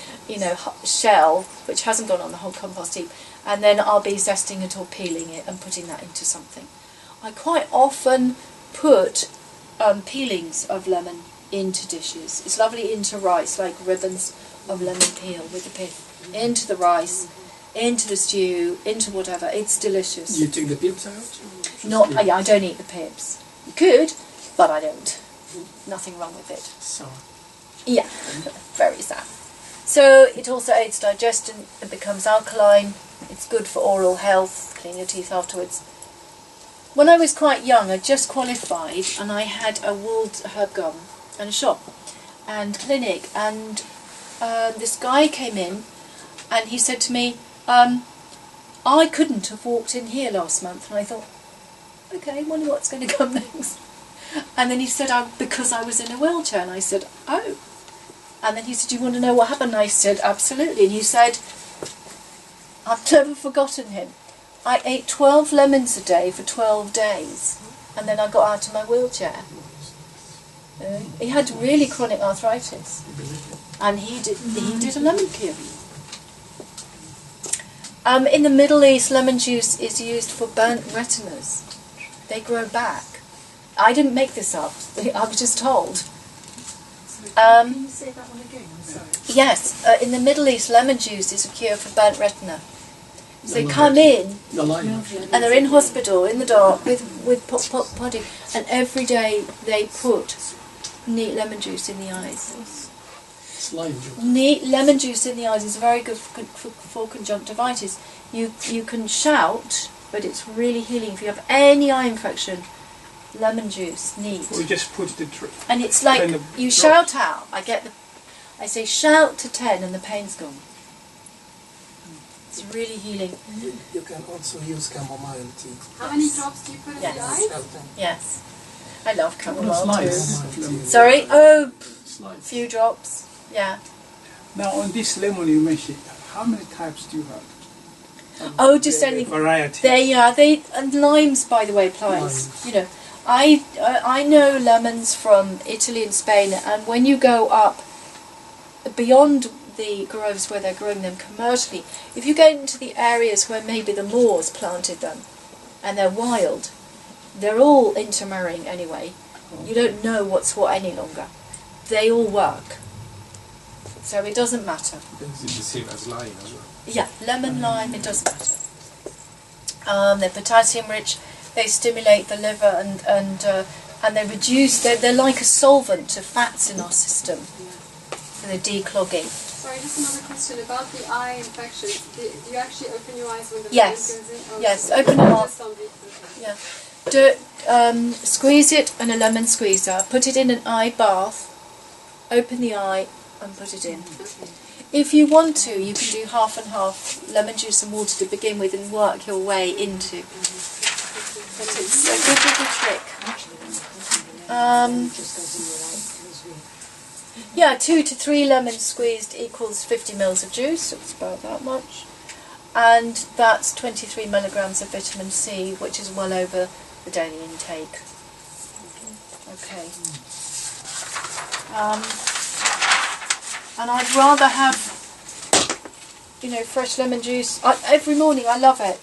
shell, which hasn't gone on the whole compost heap, and then I'll be zesting it or peeling it and putting that into something. I quite often put peelings of lemon into dishes. It's lovely into rice, like ribbons of lemon peel with the pith, into the rice, into the stew, into whatever. It's delicious. You take the pips out? I don't eat the pips. You could, but I don't. Nothing wrong with it. Sour. Yeah, very sad. So it also aids digestion. It becomes alkaline. It's good for oral health. Clean your teeth afterwards. When I was quite young, I just qualified, and I had a walled herb garden and a shop and clinic, and this guy came in and he said to me, I couldn't have walked in here last month. And I thought, okay, wonder what's going to come next. And then he said, because I was in a wheelchair. And I said, oh. And then he said, do you want to know what happened? And I said, absolutely. And he said, I've never forgotten him. I ate 12 lemons a day for 12 days. And then I got out of my wheelchair. He had really chronic arthritis. And he did a lemon cure. In the Middle East, lemon juice is used for burnt retinas. They grow back. I didn't make this up. I was just told. Can you say that one again? I'm sorry. Yes, in the Middle East, lemon juice is a cure for burnt retina. So they come in, and they're in hospital, in the dark, with potting, and every day they put neat lemon juice in the eyes. Neat lemon juice in the eyes is very good for conjunctivitis. You can shout, but it's really healing. If you have any eye infection, lemon juice, neat. We just put the and it's like kind of you drops. shout out. I say shout to 10 and the pain's gone. It's really healing. You can also use chamomile tea. How many drops do you put in the eye? Yes. I love chamomile Slice. too. Sorry? Oh, few drops. Yeah. Now on this lemon you mentioned, how many types do you have? Oh, just any variety. And limes, by the way, applies. Limes. I know lemons from Italy and Spain, and when you go up beyond the groves where they're growing them commercially, if you get into the areas where maybe the Moors planted them and they're wild, they're all intermarrying anyway. You don't know what's what any longer. They all work. So it doesn't matter. It's the same as lime as well. Yeah, lemon, lime, it doesn't matter. They're potassium rich, they stimulate the liver and they reduce, they're like a solvent to fats in our system. So they're declogging. Sorry, just another question about the eye infection. Do you actually open your eyes when the Yes. lemon goes in? Oh, Yes, so open them up. just on the- Yeah. Squeeze it in a lemon squeezer, put it in an eye bath, open the eye and put it in. Okay. If you want to, you can do half and half lemon juice and water to begin with and work your way into. But it's a good little trick. 2 to 3 lemons squeezed equals 50 ml of juice, so it's about that much. And that's 23 milligrams of vitamin C, which is well over the daily intake. Okay. And I'd rather have, fresh lemon juice. Every morning, I love it.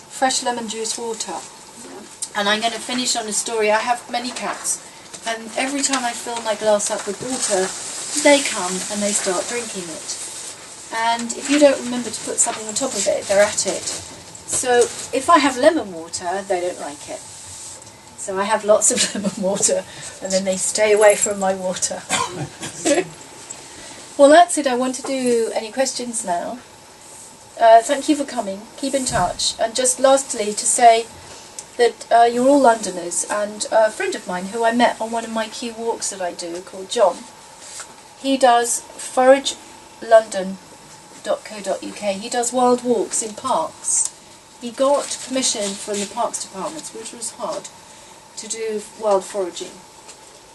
Fresh lemon juice water. And I'm going to finish on a story. I have many cats, and every time I fill my glass up with water, they come and they start drinking it. And if you don't remember to put something on top of it, they're at it. So if I have lemon water, they don't like it. So I have lots of lemon water, and then they stay away from my water. Well, that's it. I want to do any questions now. Thank you for coming. Keep in touch. And just lastly, to say that you're all Londoners, and a friend of mine who I met on one of my key walks that I do, called John, he does Forage London wildforaging.co.uk. He does wild walks in parks. He got permission from the parks departments, which was hard, to do wild foraging.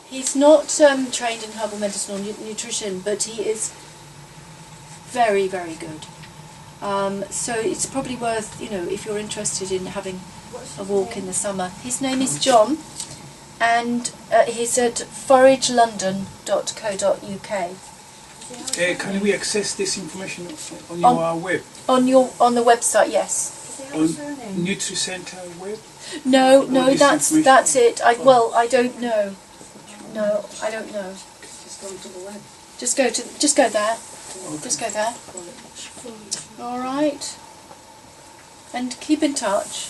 He's not trained in herbal medicine or nutrition, but he is very, very good. So it's probably worth, if you're interested in having a walk in the summer. His name is John, and he's at foragelondon.co.uk. Can we access this information on your web? On the website, yes. On NutriCenter web? No, that's it. I don't know. No, I don't know. Just go to the web. Just go there. Okay. Just go there. All right. And keep in touch.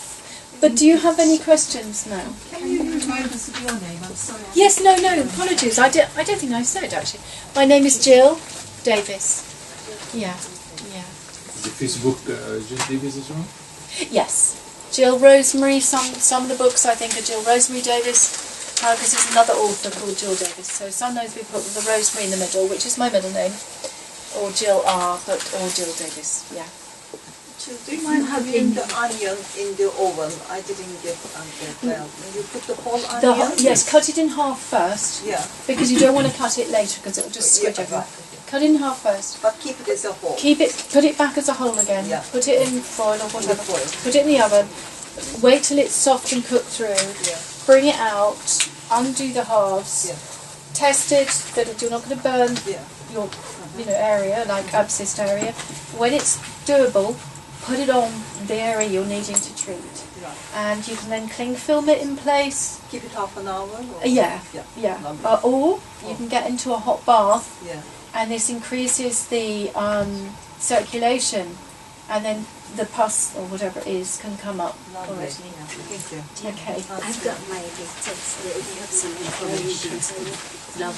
But do you have any questions now? Can you remind us of your name? I'm sorry. Yes, no, apologies. I don't think I said actually. My name is Jill Davies. Yeah. The Facebook Jill Davies as well? Yes. Jill Rosemary. Some of the books I think are Jill Rosemary Davies. Because there's another author called Jill Davies. So sometimes we put the Rosemary in the middle, which is my middle name, or Jill R, or Jill Davies. Yeah. Do you mind having the onion in the oven? I didn't get well. You put the whole onion? Yes, cut it in half first. Yeah. Because you don't want to cut it later because it will just squidge everywhere. Cut it in half first. But keep it as a whole. Put it back as a whole again. Yeah. Put it in foil or whatever. Put it in the oven. Wait till it's soft and cooked through. Yeah. Bring it out. Undo the halves. Yeah. Test it that you're not going to burn your area, like abscessed area. When it's doable, put it on the area you're needing to treat. Right. And you can then cling film it in place. Keep it half an hour? Or? Yeah. Or you can get into a hot bath, and this increases the circulation, and then the pus or whatever it is can come up already. Thank you. Okay. I've got my latest. They have some information. Love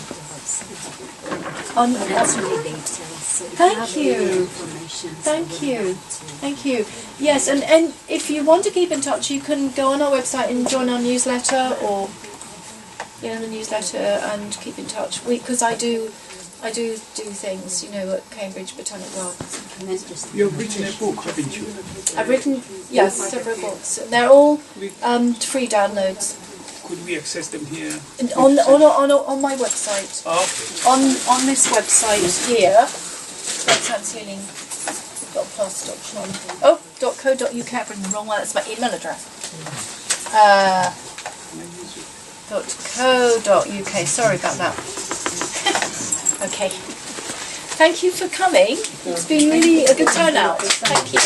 that's really details. So Thank you. Yes, and if you want to keep in touch, you can go on our website and join our newsletter, or the newsletter, and keep in touch. Because I do things, at Cambridge Botanic Gardens. You've written a book, haven't you? I've written, several books. They're all free downloads. Could we access them here? On my website. Oh, okay. On this website here, transhealing.plus.com. Oh, .co.uk. I've written the wrong one. That's my email address. .co.uk. Sorry about that. Okay. Thank you for coming. It's been really a good turnout. Thank you.